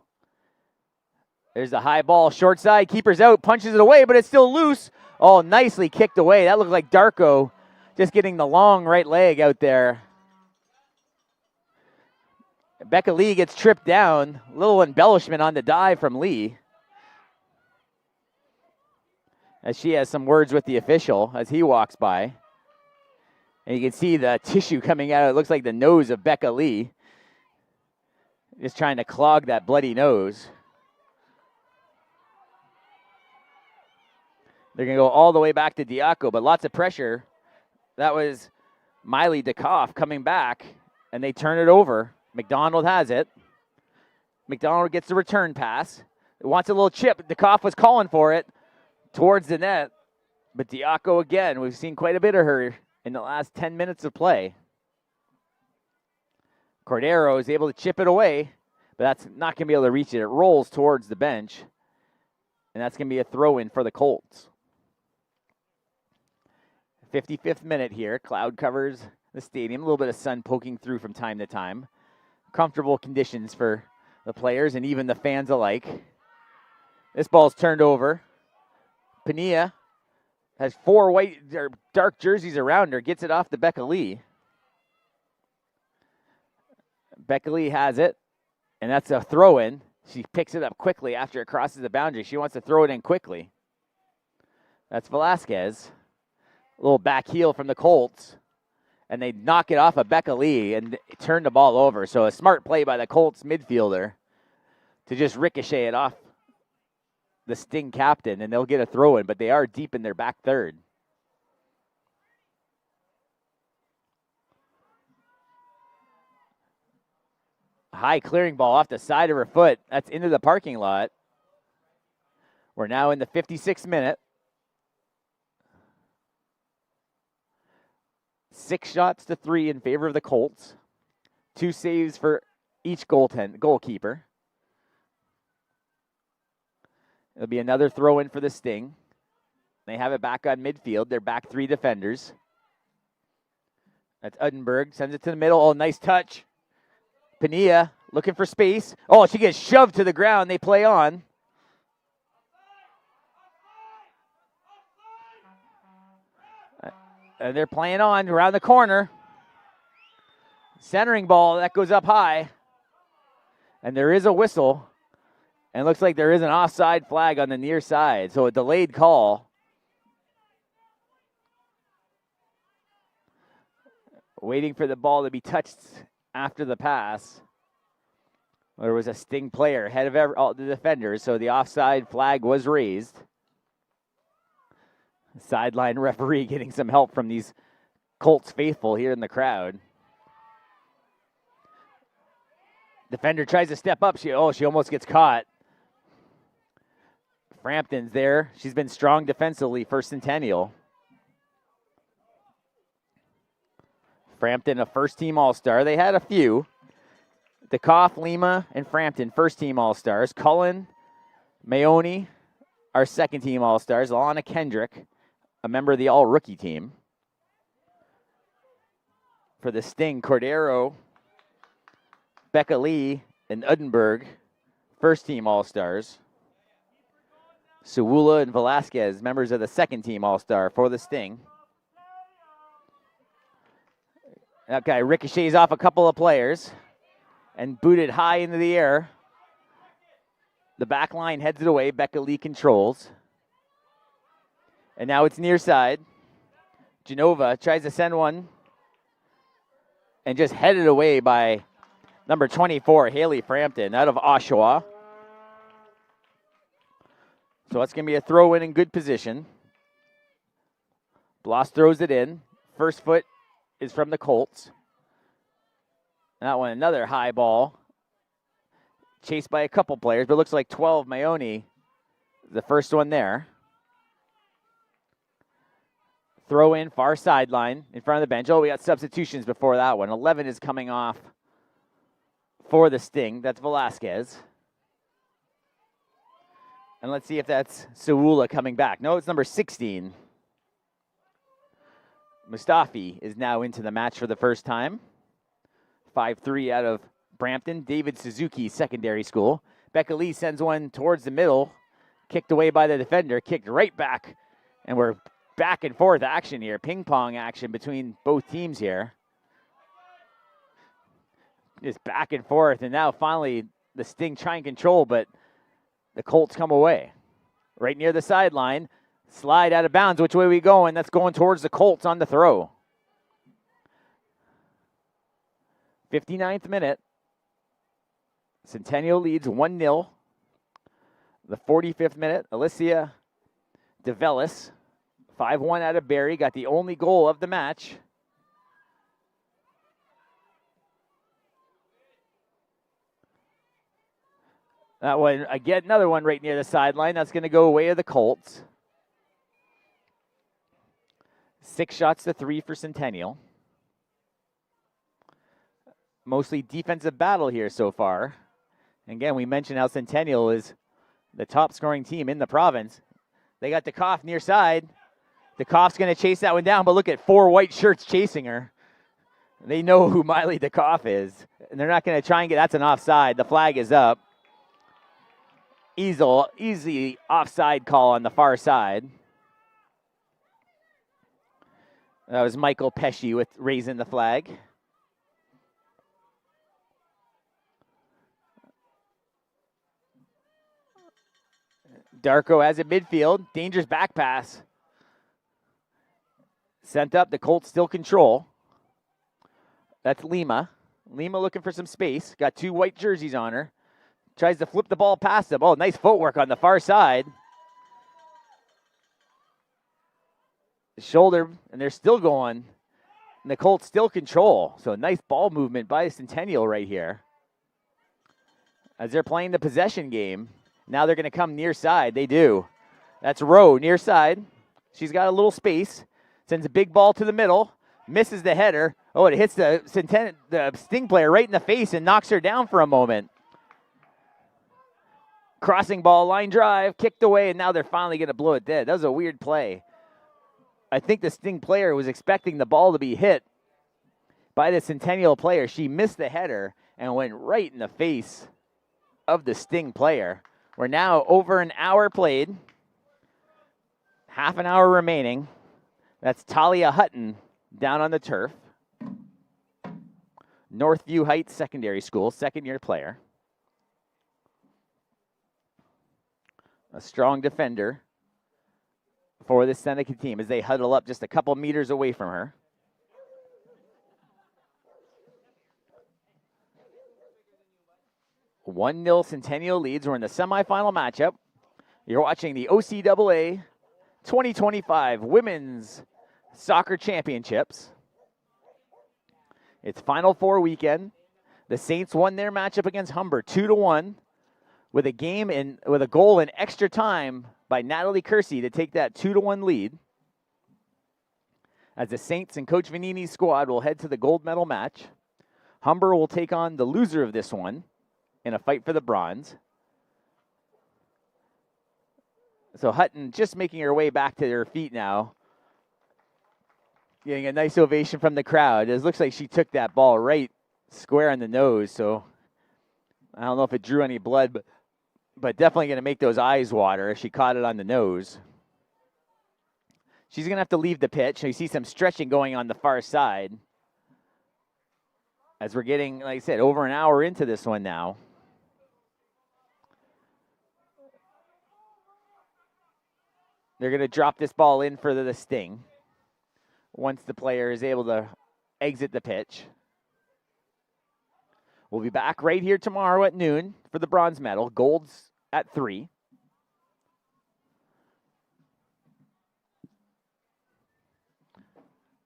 There's a high ball, short side, keeper's out, punches it away, but it's still loose. Oh, nicely kicked away. That looked like Darko just getting the long right leg out there. Becca Lee gets tripped down. Little embellishment on the dive from Lee. As she has some words with the official as he walks by. And you can see the tissue coming out. It looks like the nose of Becca Lee. Just trying to clog that bloody nose. They're going to go all the way back to Diaco, but lots of pressure. That was Miley DeKoff coming back, and they turn it over. McDonald has it. McDonald gets the return pass. It wants a little chip. DeKoff was calling for it towards the net. But Diaco again, we've seen quite a bit of her in the last 10 minutes of play. Cordero is able to chip it away, but that's not going to be able to reach it. It rolls towards the bench. and that's going to be a throw-in for the Colts. 55th minute here. Cloud covers the stadium. A little bit of sun poking through from time to time. Comfortable conditions for the players and even the fans alike. This ball's turned over. Pania has 4 white or dark jerseys around her. Gets it off to Becca Lee. Becca Lee has it, and that's a throw-in. She picks it up quickly after it crosses the boundary. She wants to throw it in quickly. That's Velasquez. A little back heel from the Colts. And they knock it off of Becca Lee and turn the ball over. So a smart play by the Colts midfielder to just ricochet it off the Sting captain, and they'll get a throw-in, but they are deep in their back third. High clearing ball off the side of her foot. That's into the parking lot. We're now in the 56th minute. 6 shots to 3 in favor of the Colts. 2 saves for each goalkeeper. It'll be another throw-in for the Sting. They have it back on midfield. They're back 3 defenders. That's Udenberg. Sends it to the middle. Oh, nice touch. Pania looking for space. Oh, she gets shoved to the ground. They play on. And they're playing on around the corner. Centering ball, that goes up high. And there is a whistle. And it looks like there is an offside flag on the near side. So a delayed call. Waiting for the ball to be touched after the pass. There was a Sting player ahead of all the defenders, so the offside flag was raised. Sideline referee getting some help from these Colts faithful here in the crowd. Defender tries to step up. She almost gets caught. Frampton's there. She's been strong defensively for Centennial. Frampton, a first-team All-Star. They had a few. DeKoff, Lima, and Frampton, first-team All-Stars. Cullen, Mayoni, our second-team All-Stars. Alana Kendrick, a member of the All-Rookie team. For the Sting, Cordero, Becca Lee, and Udenberg, first-team All-Stars. Suwula and Velasquez, members of the second-team All-Star for the Sting. That guy ricochets off a couple of players and booted high into the air. The back line heads it away. Becca Lee controls. And now it's near side. Genova tries to send one and just headed away by number 24, Haley Frampton, out of Oshawa. So it's going to be a throw-in in good position. Bloss throws it in. First foot is from the Colts. That one, another high ball. Chased by a couple players, but looks like 12, Mayoni, the first one there. Throw in, far sideline, in front of the bench. Oh, we got substitutions before that one. 11 is coming off for the Sting. That's Velasquez. And let's see if that's Suwula coming back. No, it's number 16. Mustafi is now into the match for the first time. 5-3 out of Brampton. David Suzuki, secondary school. Becca Lee sends one towards the middle. Kicked away by the defender. Kicked right back. And we're back and forth action here. Ping pong action between both teams here. Just back and forth. And now finally the Sting try and control, but the Colts come away. Right near the sideline. Slide out of bounds. Which way are we going? That's going towards the Colts on the throw. 59th minute. Centennial leads 1-0. The 45th minute. Alicia DeVellis, 5-1 out of Barrie, got the only goal of the match. That one, again, another one right near the sideline. That's going to go away of the Colts. 6 shots to 3 for Centennial. Mostly defensive battle here so far. And again, we mentioned how Centennial is the top scoring team in the province. They got DeKoff near side. DeKoff's going to chase that one down, but look at 4 white shirts chasing her. They know who Miley DeKoff is, and they're not going to try and get, that's an offside. The flag is up. Easy offside call on the far side. That was Michael Pesci with raising the flag. Darko has it midfield. Dangerous back pass. Sent up. The Colts still control. That's Lima. Lima looking for some space. Got 2 white jerseys on her. Tries to flip the ball past him. Oh, nice footwork on the far side. Shoulder, and they're still going. And the Colts still control. So nice ball movement by Centennial right here. As they're playing the possession game. Now they're going to come near side. They do. That's Rowe near side. She's got a little space. Sends a big ball to the middle. Misses the header. Oh, it hits the Sting player right in the face and knocks her down for a moment. Crossing ball, line drive, kicked away, and now they're finally going to blow it dead. That was a weird play. I think the Sting player was expecting the ball to be hit by the Centennial player. She missed the header and went right in the face of the Sting player. We're now over an hour played. Half an hour remaining. That's Talia Hutton down on the turf. Northview Heights Secondary School, second-year player. A strong defender for the Seneca team as they huddle up just a couple meters away from her. (1-0) Centennial leads. We're in the semifinal matchup. You're watching the OCAA 2025 Women's Soccer Championships. It's Final Four weekend. The Saints won their matchup against Humber 2-1 with a goal in extra time by Natalie Kersey to take that 2-1 lead. As the Saints and Coach Vanini's squad will head to the gold medal match. Humber will take on the loser of this one in a fight for the bronze. So Hutton just making her way back to her feet now. Getting a nice ovation from the crowd. It looks like she took that ball right square on the nose. So I don't know if it drew any blood, but definitely going to make those eyes water if she caught it on the nose. She's going to have to leave the pitch. You see some stretching going on the far side. As we're getting, like I said, over an hour into this one now. They're going to drop this ball in for the Sting once the player is able to exit the pitch. We'll be back right here tomorrow at noon for the bronze medal. Gold's at 3.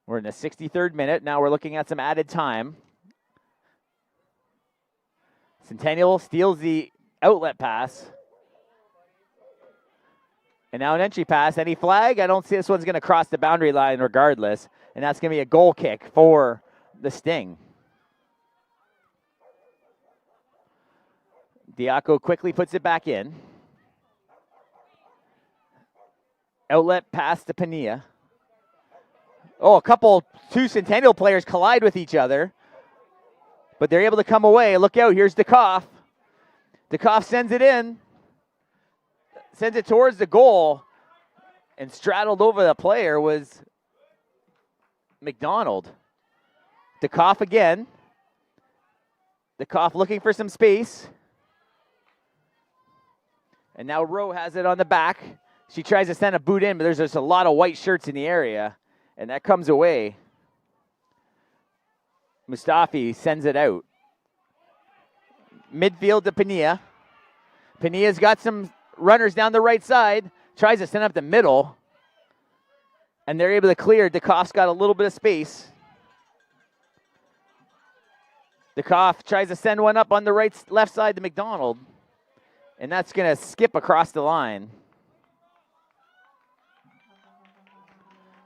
We're in the 63rd minute. Now we're looking at some added time. Centennial steals the outlet pass. And now an entry pass. Any flag? I don't see this one's going to cross the boundary line regardless. And that's going to be a goal kick for the Sting. Diaco quickly puts it back in. Outlet pass to Pania. Oh, two Centennial players collide with each other. But they're able to come away. Look out, here's DeKoff. DeKoff sends it in. Sends it towards the goal. And straddled over the player was McDonald. DeKoff again. DeKoff looking for some space. And now Rowe has it on the back. She tries to send a boot in, but there's just a lot of white shirts in the area. And that comes away. Mustafi sends it out. Midfield to Pania. Pania's got some runners down the right side. Tries to send up the middle. And they're able to clear. DeKoff's got a little bit of space. DeKoff tries to send one up on the left side to McDonald. And that's going to skip across the line.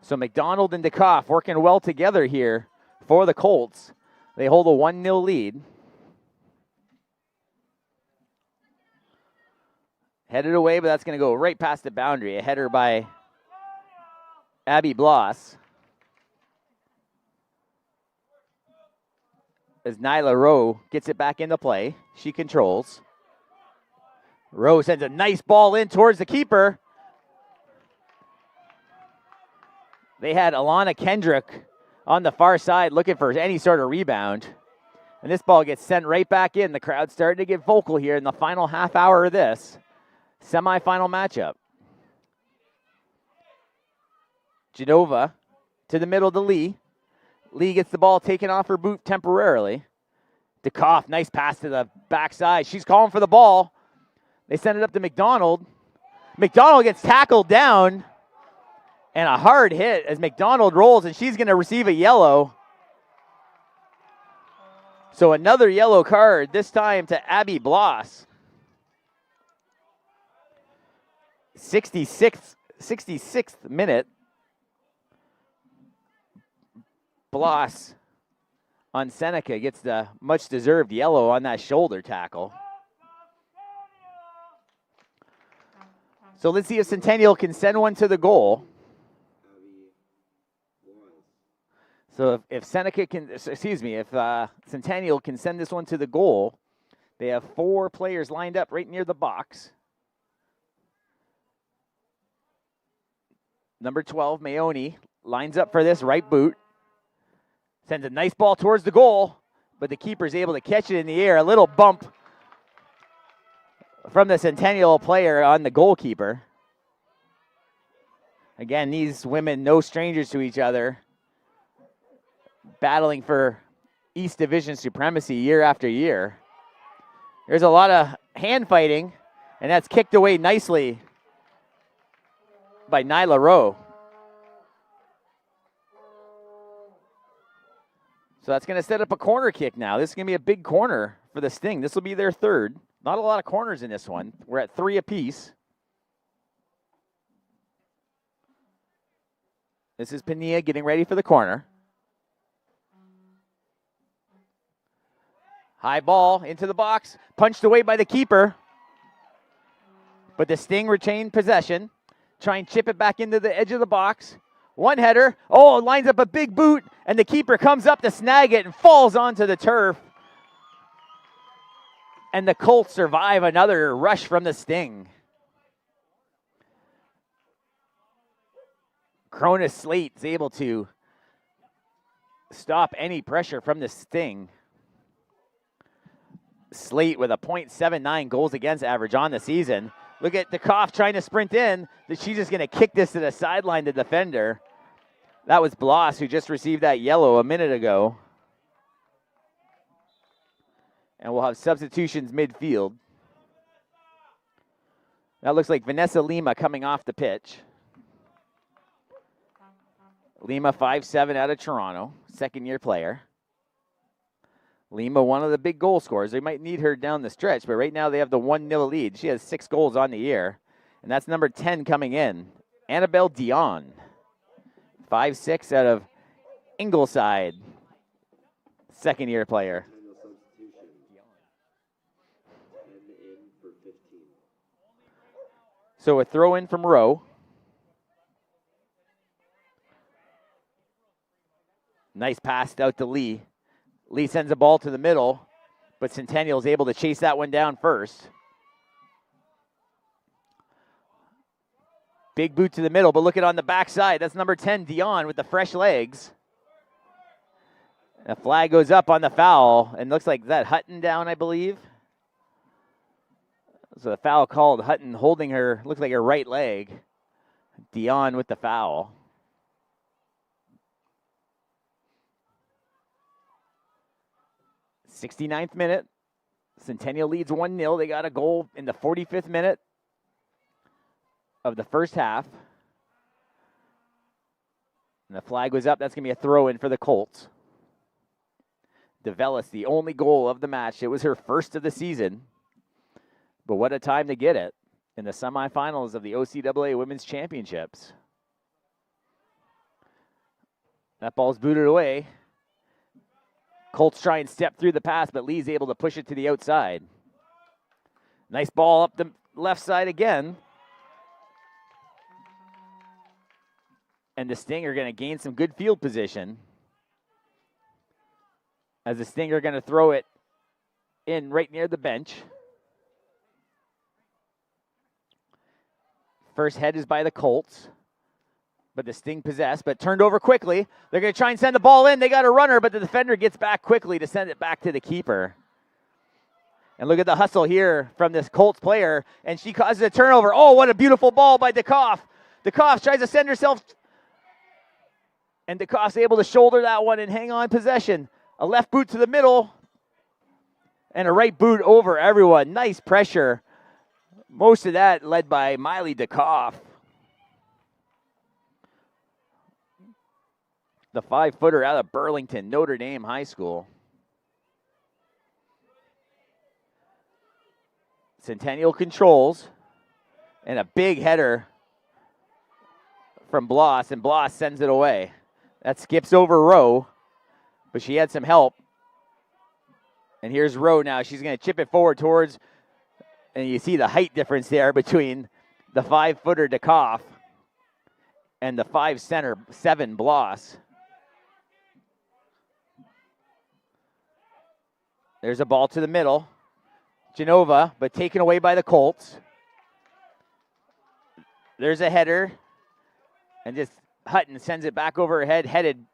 So McDonald and DeKoff working well together here for the Colts. They hold a 1-0 lead. Headed away, but that's going to go right past the boundary. A header by Abby Bloss. As Nyla Rowe gets it back into play. She controls. Rowe sends a nice ball in towards the keeper. They had Alana Kendrick on the far side looking for any sort of rebound. And this ball gets sent right back in. The crowd's starting to get vocal here in the final half hour of this semifinal matchup. Genova to the middle to Lee. Lee gets the ball taken off her boot temporarily. DeKoff, nice pass to the backside. She's calling for the ball. They send it up to McDonald. McDonald gets tackled down. And a hard hit as McDonald rolls, and she's going to receive a yellow. So another yellow card, this time to Abby Bloss. 66th minute. Bloss on Seneca gets the much-deserved yellow on that shoulder tackle. So let's see if Centennial can send one to the goal. So if Seneca can, if Centennial can send this one to the goal, they have 4 players lined up right near the box. Number 12, Mayoni, lines up for this right boot. Sends a nice ball towards the goal, but the keeper's able to catch it in the air. A little bump from the Centennial player on the goalkeeper. Again, these women, no strangers to each other, battling for East Division supremacy year after year. There's a lot of hand fighting, and that's kicked away nicely by Nyla Rowe. So that's going to set up a corner kick now. This is going to be a big corner for the Sting. This will be their third. Not a lot of corners in this one. We're at 3 apiece. This is Pania getting ready for the corner. High ball into the box. Punched away by the keeper. But the Sting retained possession. Try and chip it back into the edge of the box. One header. Oh, lines up a big boot. And the keeper comes up to snag it and falls onto the turf. And the Colts survive another rush from the Sting. Cronus Slate is able to stop any pressure from the Sting. Slate with a .79 goals against average on the season. Look at DeKoff trying to sprint in. She's just going to kick this to the sideline, the defender. That was Bloss, who just received that yellow a minute ago. And we'll have substitutions midfield. That looks like Vanessa Lima coming off the pitch. Lima, 5'7", out of Toronto, second-year player. Lima, one of the big goal scorers. They might need her down the stretch, but right now they have the 1-0 lead. She has 6 goals on the year, and that's number 10 coming in. Annabelle Dion, 5'6", out of Ingleside, second-year player. So a throw-in from Rowe. Nice pass out to Lee. Lee sends a ball to the middle, but Centennial is able to chase that one down first. Big boot to the middle, but look at on the backside. That's number 10, Dion, with the fresh legs. The flag goes up on the foul, and looks like that Hutton down, I believe. So the foul called, Hutton holding her, looks like her right leg. Dion with the foul. '69th minute. Centennial leads 1-0. They got a goal in the 45th minute of the first half. And the flag was up. That's going to be a throw-in for the Colts. DeVellis, the only goal of the match. It was her first of the season. But what a time to get it in the semifinals of the OCAA Women's Championships. That ball's booted away. Colts try and step through the pass, but Lee's able to push it to the outside. Nice ball up the left side again. And the Sting are going to gain some good field position. As the Sting are going to throw it in right near the bench. First head is by the Colts. But the Sting possessed, but turned over quickly. They're going to try and send the ball in. They got a runner, but the defender gets back quickly to send it back to the keeper. And look at the hustle here from this Colts player, and she causes a turnover. Oh, what a beautiful ball by DeKoff. DeKoff tries to send herself, and DeKoff's able to shoulder that one and hang on possession. A left boot to the middle, and a right boot over everyone. Nice pressure. Most of that led by Miley DeKoff. The 5-footer out of Burlington, Notre Dame High School. Centennial controls, and a big header from Bloss, and Bloss sends it away. That skips over Rowe, but she had some help. And here's Rowe now. She's going to chip it forward towards, and you see the height difference there between the 5-footer DeKoff and the 5'7" Bloss. There's a ball to the middle. Genova, but taken away by the Colts. There's a header. And just Hutton sends it back over her head, headed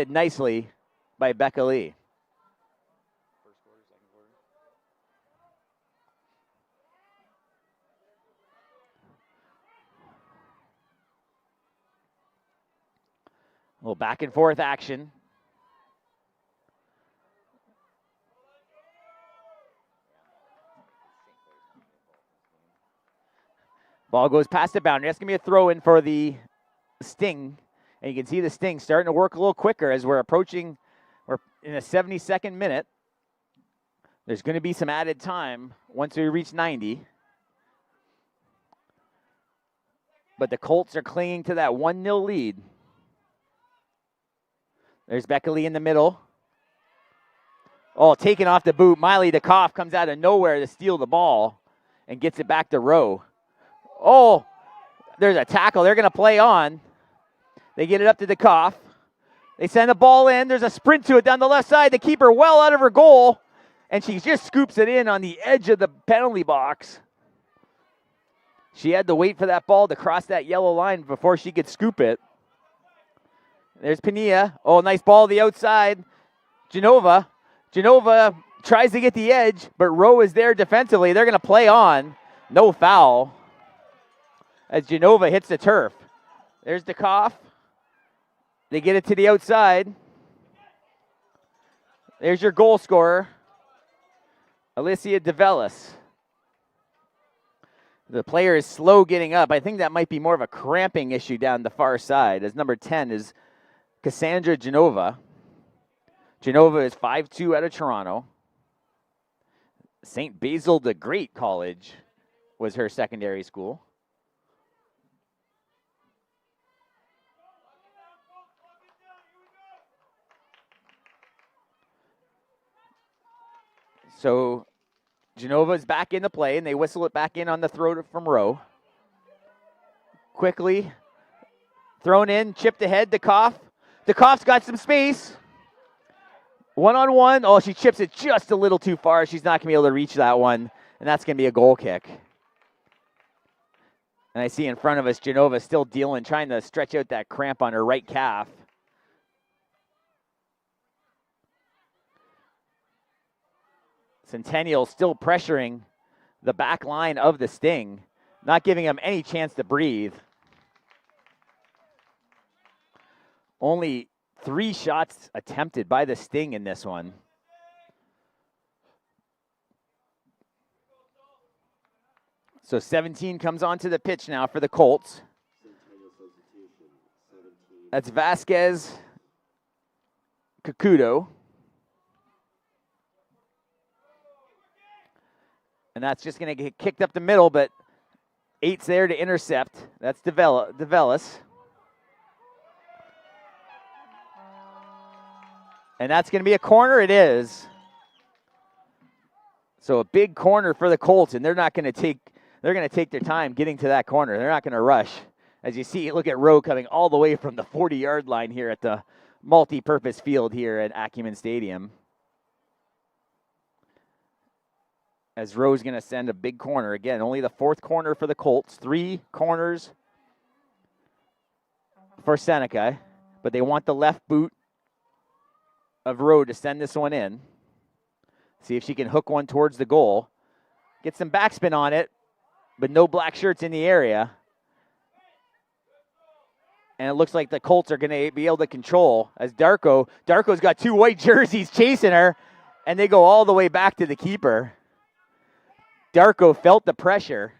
nicely by Becca Lee. First quarter, second quarter. A little back and forth action. Ball goes past the boundary. That's going to be a throw in for the Sting. And you can see the Sting starting to work a little quicker as we're in a 72nd minute. There's going to be some added time once we reach 90. But the Colts are clinging to that 1-0 lead. There's Becca Lee in the middle. Oh, taken off the boot. Miley DeKoff comes out of nowhere to steal the ball and gets it back to Rowe. Oh, there's a tackle. They're going to play on. They get it up to DeKoff. They send the ball in. There's a sprint to it down the left side. The keeper well out of her goal, and she just scoops it in on the edge of the penalty box. She had to wait for that ball to cross that yellow line before she could scoop it. There's Pania. Oh, nice ball to the outside. Genova tries to get the edge, but Rowe is there defensively. They're going to play on. No foul. As Genova hits the turf. There's DeKoff. They get it to the outside. There's your goal scorer, Alicia DeVellis. The player is slow getting up. I think that might be more of a cramping issue down the far side, as number 10 is Cassandra Genova. Genova is 5'2" out of Toronto. St. Basil the Great College was her secondary school. So Genova's back in the play, and they whistle it back in on the throw from Rowe. Quickly thrown in, chipped ahead, DeKoff. DeKoff's got some space. One-on-one. Oh, she chips it just a little too far. She's not going to be able to reach that one, and that's going to be a goal kick. And I see in front of us, Genova still dealing, trying to stretch out that cramp on her right calf. Centennial still pressuring the back line of the Sting, not giving them any chance to breathe. Only 3 shots attempted by the Sting in this one. So 17 comes onto the pitch now for the Colts. That's Vasquez Kakudo. And that's just going to get kicked up the middle, but 8's there to intercept. That's DeVellis. And that's going to be a corner. It is. So a big corner for the Colts, and they're going to take their time getting to that corner. They're not going to rush. As you see, look at Rowe coming all the way from the 40-yard line here at the multi-purpose field here at Acumen Stadium. As Rowe's going to send a big corner. Again, only the fourth corner for the Colts. 3 corners for Seneca, but they want the left boot of Rowe to send this one in. See if she can hook one towards the goal. Get some backspin on it, but no black shirts in the area. And it looks like the Colts are going to be able to control as Darko's got 2 white jerseys chasing her, and they go all the way back to the keeper. Darko felt the pressure.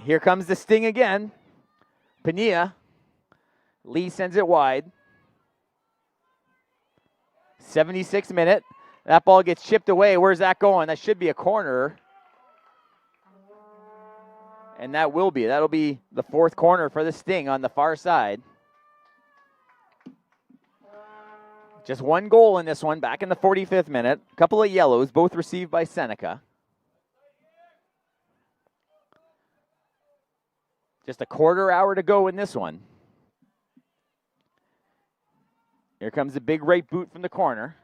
Here comes the sting again. Pania. Lee sends it wide. 76th minute. That ball gets chipped away. Where's that going? That should be a corner. And that will be. That'll be the 4th corner for the Sting on the far side. Just 1 goal in this one, back in the 45th minute. A couple of yellows, both received by Seneca. Just a quarter hour to go in this one. Here comes the big right boot from the corner.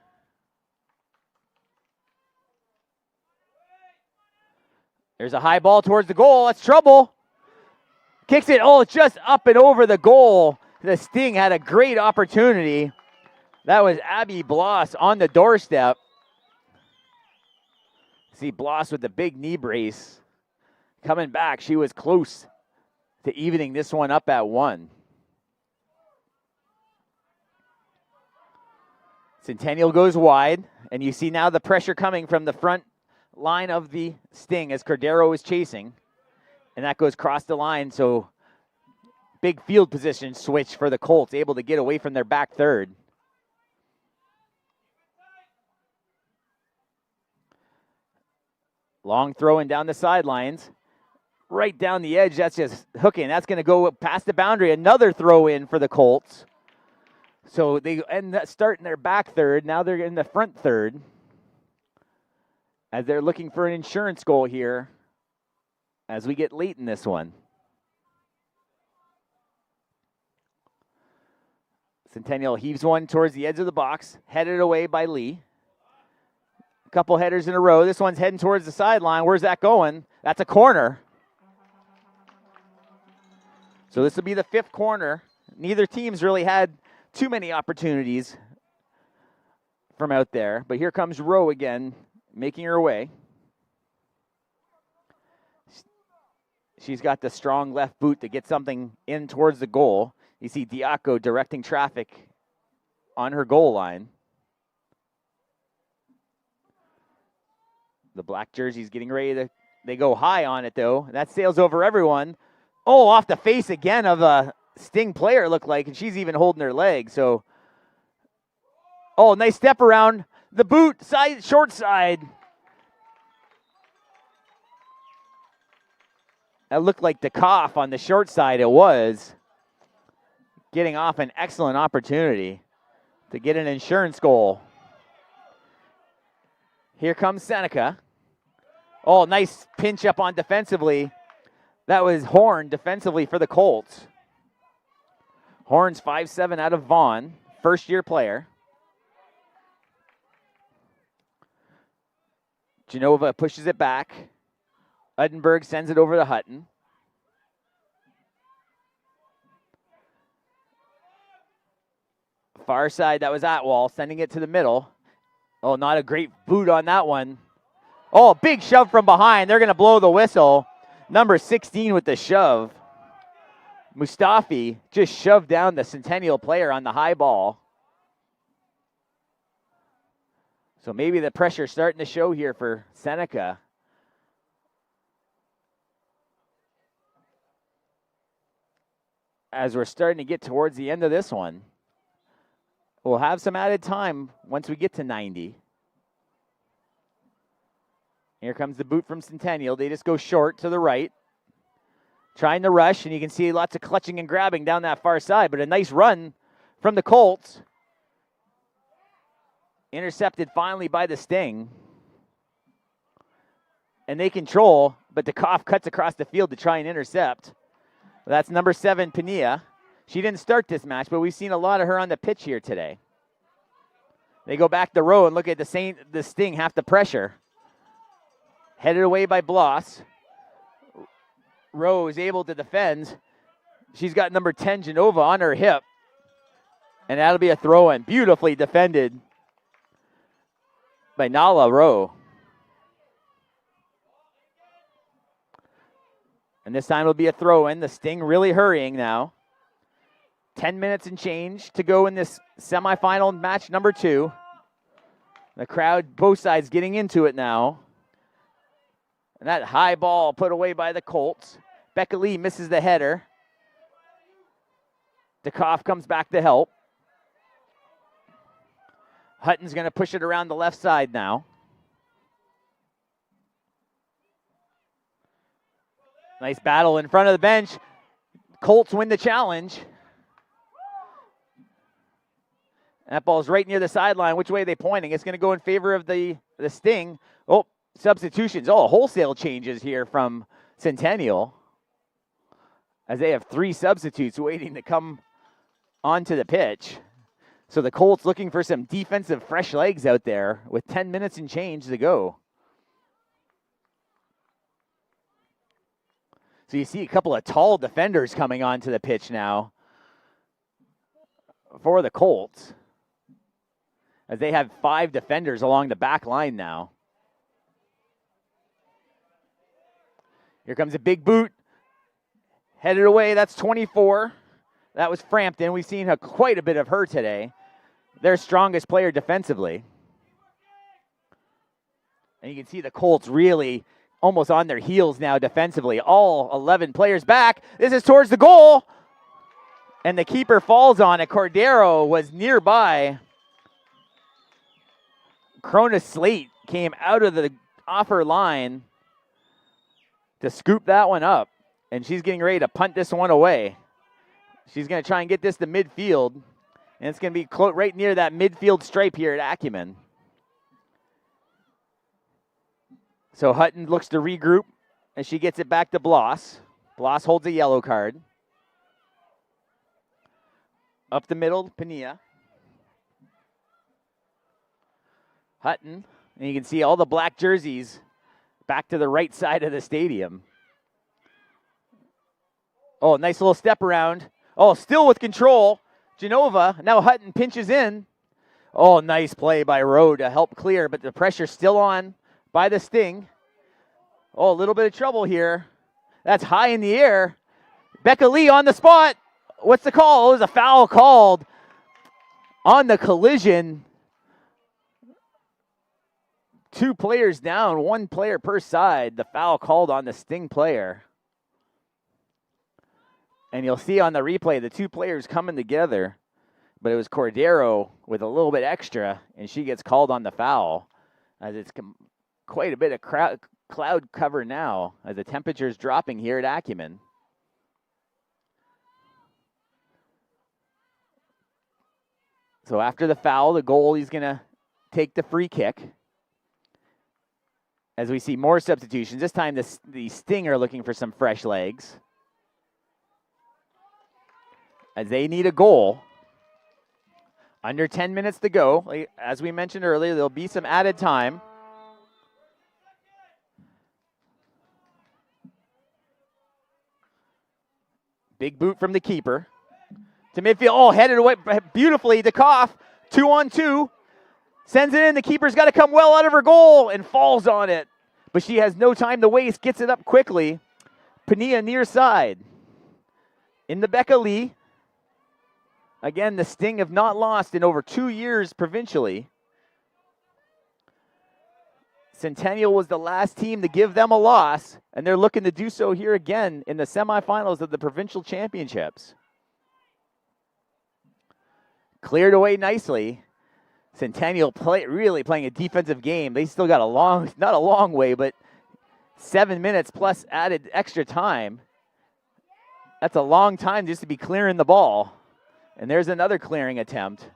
There's a high ball towards the goal. That's trouble. Kicks it. Oh, it's just up and over the goal. The Sting had a great opportunity. That was Abby Bloss on the doorstep. See Bloss with the big knee brace. Coming back, she was close to evening this one up at 1. Centennial goes wide, and you see now the pressure coming from the front line of the Sting as Cordero is chasing. And that goes across the line, so big field position switch for the Colts, able to get away from their back third. Long throw in down the sidelines. Right down the edge, that's just hooking. That's going to go past the boundary. Another throw in for the Colts. So they end up starting their back third. Now they're in the front third. As they're looking for an insurance goal here as we get late in this one. Centennial heaves one towards the edge of the box, headed away by Lee. A couple headers in a row. This one's heading towards the sideline. Where's that going? That's a corner. So this will be the 5th corner. Neither team's really had too many opportunities from out there. But here comes Rowe again, making her way. She's got the strong left boot to get something in towards the goal. You see Diaco directing traffic on her goal line. The black jersey's getting ready to, they go high on it though. That sails over everyone. Oh, off the face again of a Sting player, it looked like, and she's even holding her leg. So, oh, nice step around the boot, side, short side. That looked like the cough on the short side. It was getting off an excellent opportunity to get an insurance goal. Here comes Seneca. Oh, nice pinch up on defensively. That was Horn defensively for the Colts. Horn's 5'7" out of Vaughan, first-year player. Genova pushes it back. Uddenberg sends it over to Hutton. Far side, that was Atwall, sending it to the middle. Oh, not a great boot on that one. Oh, big shove from behind. They're going to blow the whistle. Number 16 with the shove. Mustafi just shoved down the Centennial player on the high ball. So maybe the pressure's starting to show here for Seneca. As we're starting to get towards the end of this one. We'll have some added time once we get to 90. Here comes the boot from Centennial. They just go short to the right. Trying to rush, and you can see lots of clutching and grabbing down that far side, but a nice run from the Colts. Intercepted finally by the Sting. And they control, but the Koff cuts across the field to try and intercept. That's number 7, Pania. She didn't start this match, but we've seen a lot of her on the pitch here today. They go back the row and look at the Sting have the pressure. Headed away by Bloss. Rowe is able to defend. She's got number 10, Genova, on her hip. And that'll be a throw-in. Beautifully defended by Nala Rowe. And this time it'll be a throw-in. The Sting really hurrying now. 10 minutes and change to go in this semifinal match number 2. The crowd, both sides getting into it now. And that high ball put away by the Colts. Becca Lee misses the header. DeKoff comes back to help. Hutton's going to push it around the left side now. Nice battle in front of the bench. Colts win the challenge. That ball's right near the sideline. Which way are they pointing? It's going to go in favor of the Sting. Oh, substitutions. Oh, wholesale changes here from Centennial, as they have 3 substitutes waiting to come onto the pitch. So the Colts looking for some defensive fresh legs out there with 10 minutes and change to go. So you see a couple of tall defenders coming onto the pitch now for the Colts, as they have 5 defenders along the back line now. Here comes a big boot. Headed away, that's 24. That was Frampton. We've seen quite a bit of her today. Their strongest player defensively. And you can see the Colts really almost on their heels now defensively. All 11 players back. This is towards the goal. And the keeper falls on it. Cordero was nearby. Cronus Slate came out of the off her line to scoop that one up. And she's getting ready to punt this one away. She's going to try and get this to midfield. And it's going to be right near that midfield stripe here at Acumen. So Hutton looks to regroup as she gets it back to Bloss. Bloss holds a yellow card. Up the middle, Pania. Hutton, and you can see all the black jerseys back to the right side of the stadium. Oh, nice little step around. Oh, still with control. Genova, now Hutton pinches in. Oh, nice play by Rowe to help clear, but the pressure's still on by the Sting. Oh, a little bit of trouble here. That's high in the air. Becca Lee on the spot. What's the call? Oh, it was a foul called on the collision. 2 players down, 1 player per side. The foul called on the Sting player. And you'll see on the replay the 2 players coming together. But it was Cordero with a little bit extra, and she gets called on the foul, as it's quite a bit of cloud cover now as the temperature's dropping here at Acumen. So after the foul, the goalie's going to take the free kick. As we see more substitutions. This time the Sting are looking for some fresh legs, as they need a goal. Under 10 minutes to go. As we mentioned earlier, there'll be some added time. Big boot from the keeper. To midfield. Oh, headed away beautifully. DeKoff, 2-on-2. Sends it in. The keeper's got to come well out of her goal and falls on it. But she has no time to waste. Gets it up quickly. Pania near side. In the Becca Lee. Again, the Sting have not lost in over 2 years provincially. Centennial was the last team to give them a loss, and they're looking to do so here again in the semifinals of the provincial championships. Cleared away nicely. Centennial really playing a defensive game. They still got not a long way, but 7 minutes plus added extra time. That's a long time just to be clearing the ball. And there's another clearing attempt.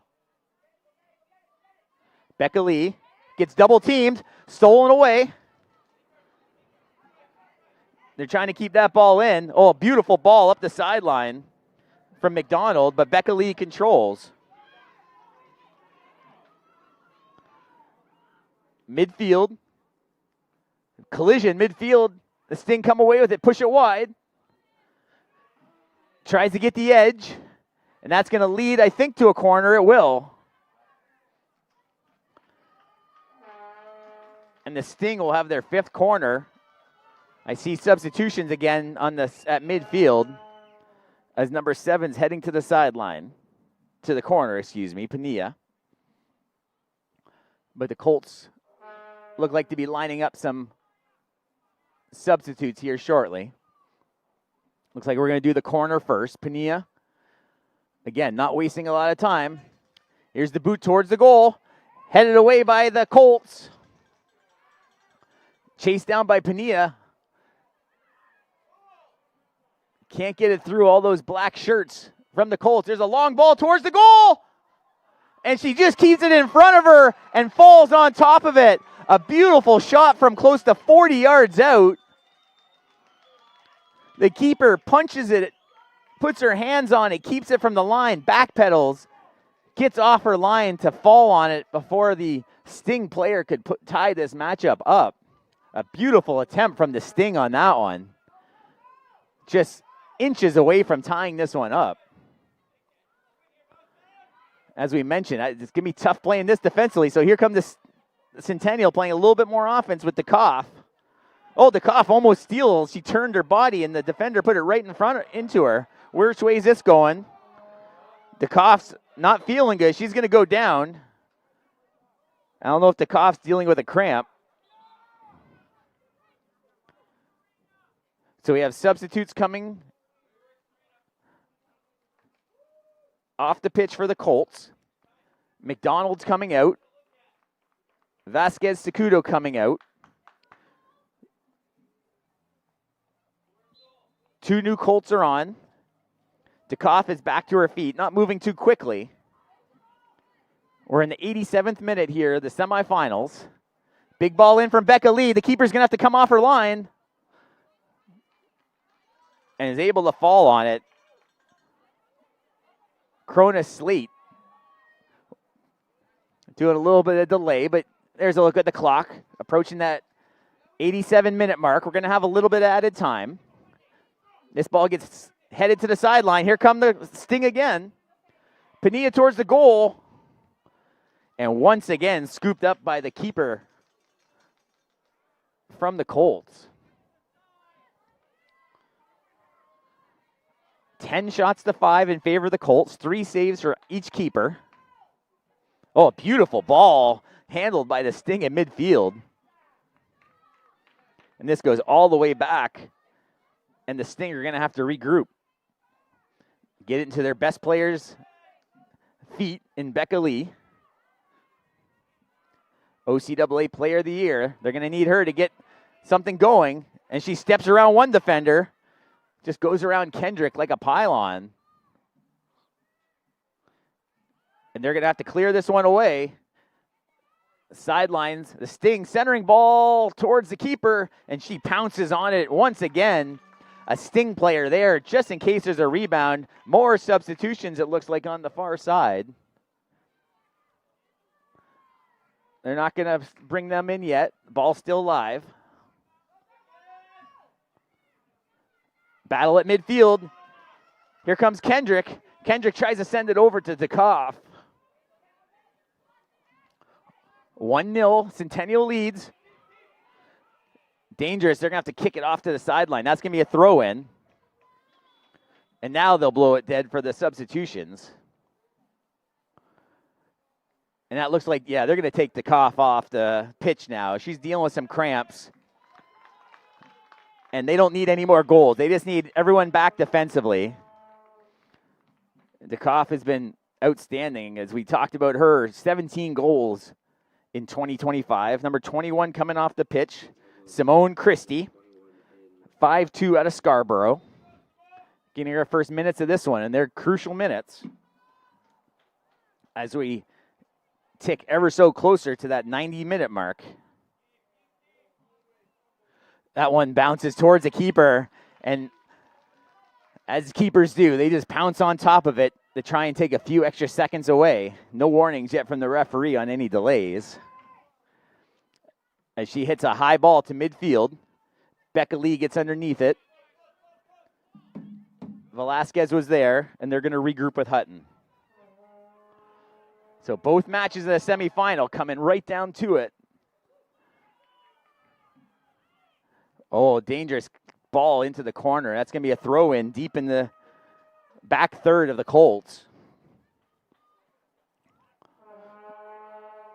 Becca Lee gets double teamed, stolen away. They're trying to keep that ball in. Oh, a beautiful ball up the sideline from McDonald, but Becca Lee controls. Midfield. Collision, midfield. The Sting come away with it, push it wide. Tries to get the edge, and that's going to lead, I think, to a corner. It will. And the Sting will have their 5th corner. I see substitutions again on at midfield as number 7's heading to the sideline, to the corner, excuse me, Pania. But the Colts look like to be lining up some substitutes here shortly. Looks like we're going to do the corner first. Pania, again, not wasting a lot of time. Here's the boot towards the goal, headed away by the Colts. Chased down by Pania. Can't get it through all those black shirts from the Colts. There's a long ball towards the goal. And she just keeps it in front of her and falls on top of it. A beautiful shot from close to 40 yards out. The keeper punches it, puts her hands on it, keeps it from the line, backpedals, gets off her line to fall on it before the Sting player could tie this matchup up. A beautiful attempt from the Sting on that one. Just inches away from tying this one up. As we mentioned, it's going to be tough playing this defensively. So here comes the Centennial playing a little bit more offense with the Koff. Oh, the Koff almost steals. She turned her body, and the defender put it right in front into her. Which way is this going? The Koff's not feeling good. She's going to go down. I don't know if the Koff's dealing with a cramp. So we have substitutes coming off the pitch for the Colts. McDonald's coming out. Vasquez Secudo coming out. 2 new Colts are on. DeKoff is back to her feet, not moving too quickly. We're in the 87th minute here, the semifinals. Big ball in from Becca Lee. The keeper's going to have to come off her line. And is able to fall on it. Cronus Slate doing a little bit of delay, but there's a look at the clock. Approaching that 87-minute mark. We're going to have a little bit of added time. This ball gets headed to the sideline. Here come the Sting again. Pania towards the goal. And once again, scooped up by the keeper from the Colts. 10 shots to 5 in favor of the Colts. 3 saves for each keeper. Oh, a beautiful ball handled by the Sting at midfield. And this goes all the way back. And the Sting are going to have to regroup. Get it into their best player's feet in Becca Lee. OCAA Player of the Year. They're going to need her to get something going. And she steps around one defender. Just goes around Kendrick like a pylon. And they're going to have to clear this one away. Sidelines, the Sting centering ball towards the keeper, and she pounces on it once again. A Sting player there just in case there's a rebound. More substitutions, it looks like, on the far side. They're not going to bring them in yet. The ball's still live. Battle at midfield. Here comes Kendrick. Kendrick tries to send it over to DeKoff. 1-0, Centennial leads. Dangerous, they're going to have to kick it off to the sideline. That's going to be a throw-in. And now they'll blow it dead for the substitutions. And that looks like, yeah, they're going to take DeKoff off the pitch now. She's dealing with some cramps. And they don't need any more goals. They just need everyone back defensively. DeKoff has been outstanding, as we talked about her. 17 goals in 2025. Number 21 coming off the pitch, Simone Christie. 5-2 out of Scarborough. Getting her first minutes of this one, and they're crucial minutes. As we tick ever so closer to that 90-minute mark. That one bounces towards the keeper, and as keepers do, they just pounce on top of it to try and take a few extra seconds away. No warnings yet from the referee on any delays. As she hits a high ball to midfield, Becca Lee gets underneath it. Velasquez was there, and they're going to regroup with Hutton. So both matches in the semifinal coming right down to it. Oh, dangerous ball into the corner. That's going to be a throw-in deep in the back third of the Colts.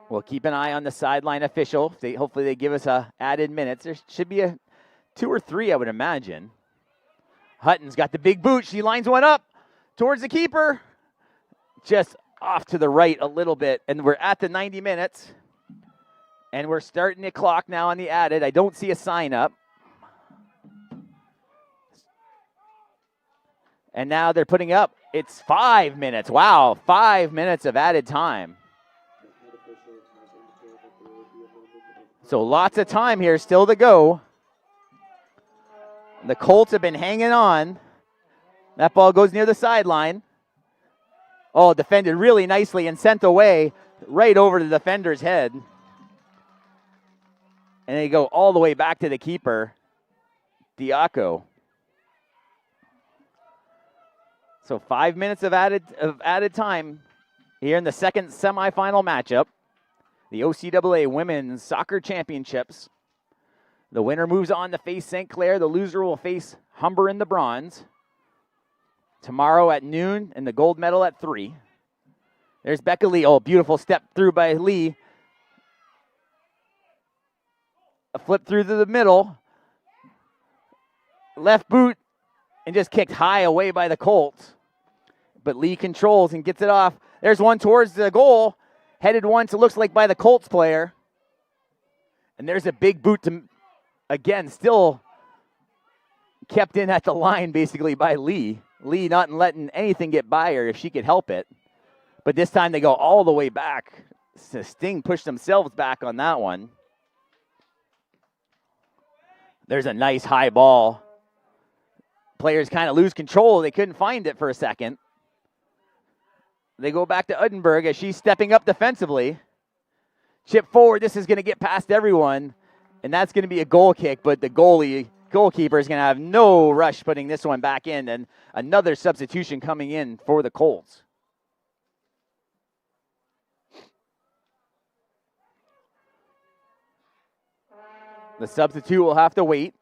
We'll keep an eye on the sideline official. Hopefully they give us added minutes. There should be a 2 or 3, I would imagine. Hutton's got the big boot. She lines one up towards the keeper. Just off to the right a little bit. And we're at the 90 minutes. And we're starting the clock now on the added. I don't see a sign up. And now they're putting up, it's 5 minutes. Wow, 5 minutes of added time. So lots of time here still to go. The Colts have been hanging on. That ball goes near the sideline. Oh, defended really nicely and sent away right over the defender's head. And they go all the way back to the keeper, Diaco. So 5 minutes of added time here in the second semifinal matchup. The OCAA Women's Soccer Championships. The winner moves on to face St. Clair. The loser will face Humber in the bronze. Tomorrow at noon, and the gold medal at 3. There's Becca Lee. Oh, beautiful step through by Lee. A flip through to the middle. Left boot, and just kicked high away by the Colts. But Lee controls and gets it off. There's one towards the goal. Headed once, it looks like by the Colts player. And there's a big boot to, again, still kept in at the line basically by Lee. Lee not letting anything get by her if she could help it. But this time they go all the way back. Sting pushed themselves back on that one. There's a nice high ball. Players kind of lose control. They couldn't find it for a second. They go back to Udenberg as she's stepping up defensively. Chip forward. This is going to get past everyone. And that's going to be a goal kick. But the goalkeeper is going to have no rush putting this one back in. And another substitution coming in for the Colts. The substitute will have to wait.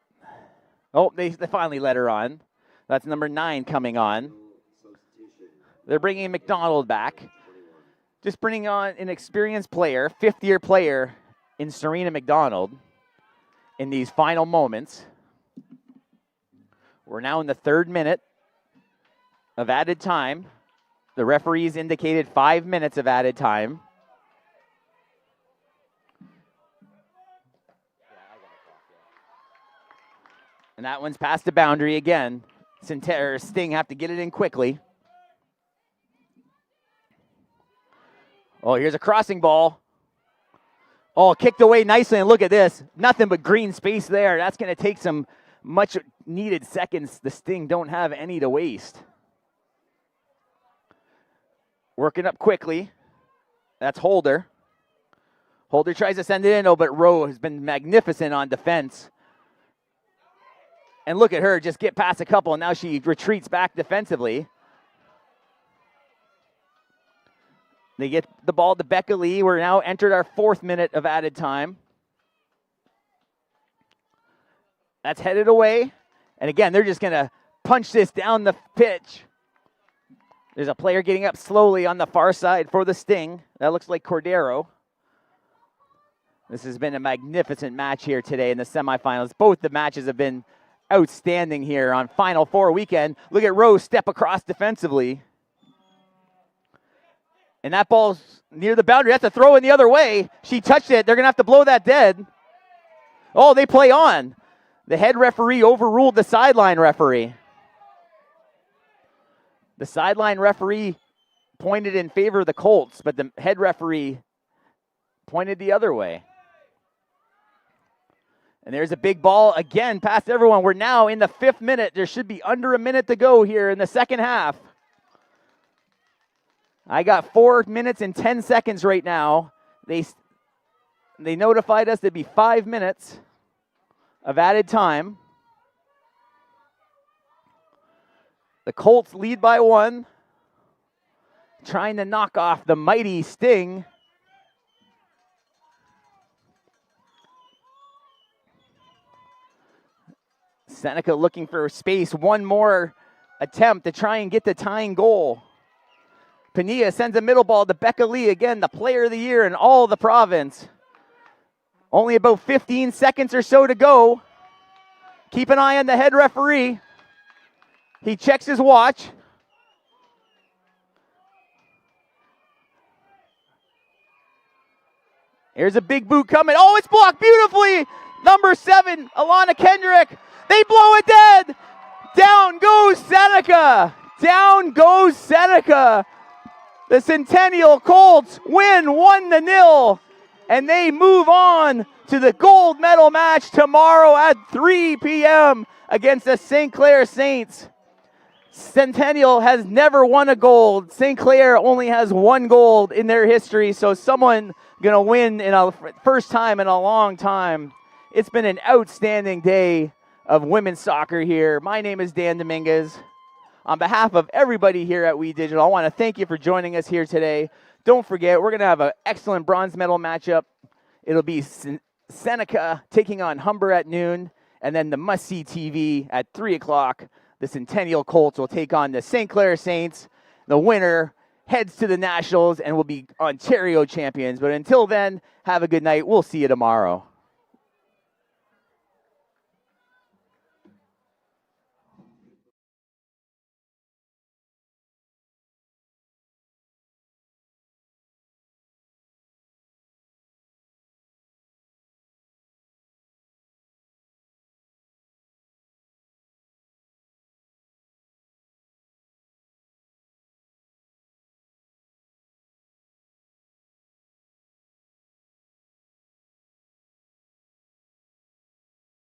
Oh, they finally let her on. That's number 9 coming on. They're bringing McDonald back. Just bringing on an experienced player, 5th-year player in Serena McDonald in these final moments. We're now in the 3rd minute of added time. The referees indicated 5 minutes of added time. And that one's past the boundary again. Sting have to get it in quickly. Oh, here's a crossing ball. Oh, kicked away nicely, and look at this. Nothing but green space there. That's going to take some much needed seconds. The Sting don't have any to waste. Working up quickly. That's Holder. Holder tries to send it in, but Rowe has been magnificent on defense. And look at her just get past a couple, and now she retreats back defensively. They get the ball to Becca Lee. We're now entered our 4th minute of added time. That's headed away. And again, they're just going to punch this down the pitch. There's a player getting up slowly on the far side for the Sting. That looks like Cordero. This has been a magnificent match here today in the semifinals. Both the matches have been outstanding here on Final Four weekend. Look at Rose step across defensively. And that ball's near the boundary. That's a throw in the other way. She touched it. They're going to have to blow that dead. Oh, they play on. The head referee overruled the sideline referee. The sideline referee pointed in favor of the Colts, but the head referee pointed the other way. And there's a big ball again past everyone. We're now in the 5th minute. There should be under a minute to go here in the second half. I got 4 minutes and 10 seconds right now. They notified us there'd be 5 minutes of added time. The Colts lead by 1, trying to knock off the mighty Sting. Seneca looking for space. One more attempt to try and get the tying goal. Pania sends a middle ball to Becca Lee, again, the player of the year in all the province. Only about 15 seconds or so to go. Keep an eye on the head referee. He checks his watch. Here's a big boot coming. Oh, it's blocked beautifully. Number 7, Alana Kendrick. They blow it dead. Down goes Seneca. Down goes Seneca. The Centennial Colts win 1-0. And they move on to the gold medal match tomorrow at 3 p.m. against the St. Clair Saints. Centennial has never won a gold. St. Clair only has 1 gold in their history, so someone going to win in a first time in a long time. It's been an outstanding day of women's soccer here. My name is Dan Dominguez. On behalf of everybody here at We Digital, I want to thank you for joining us here today. Don't forget, we're going to have an excellent bronze medal matchup. It'll be Seneca taking on Humber at noon, and then the must-see TV at 3 o'clock. The Centennial Colts will take on the St. Clair Saints. The winner heads to the Nationals and will be Ontario champions. But until then, have a good night. We'll see you tomorrow.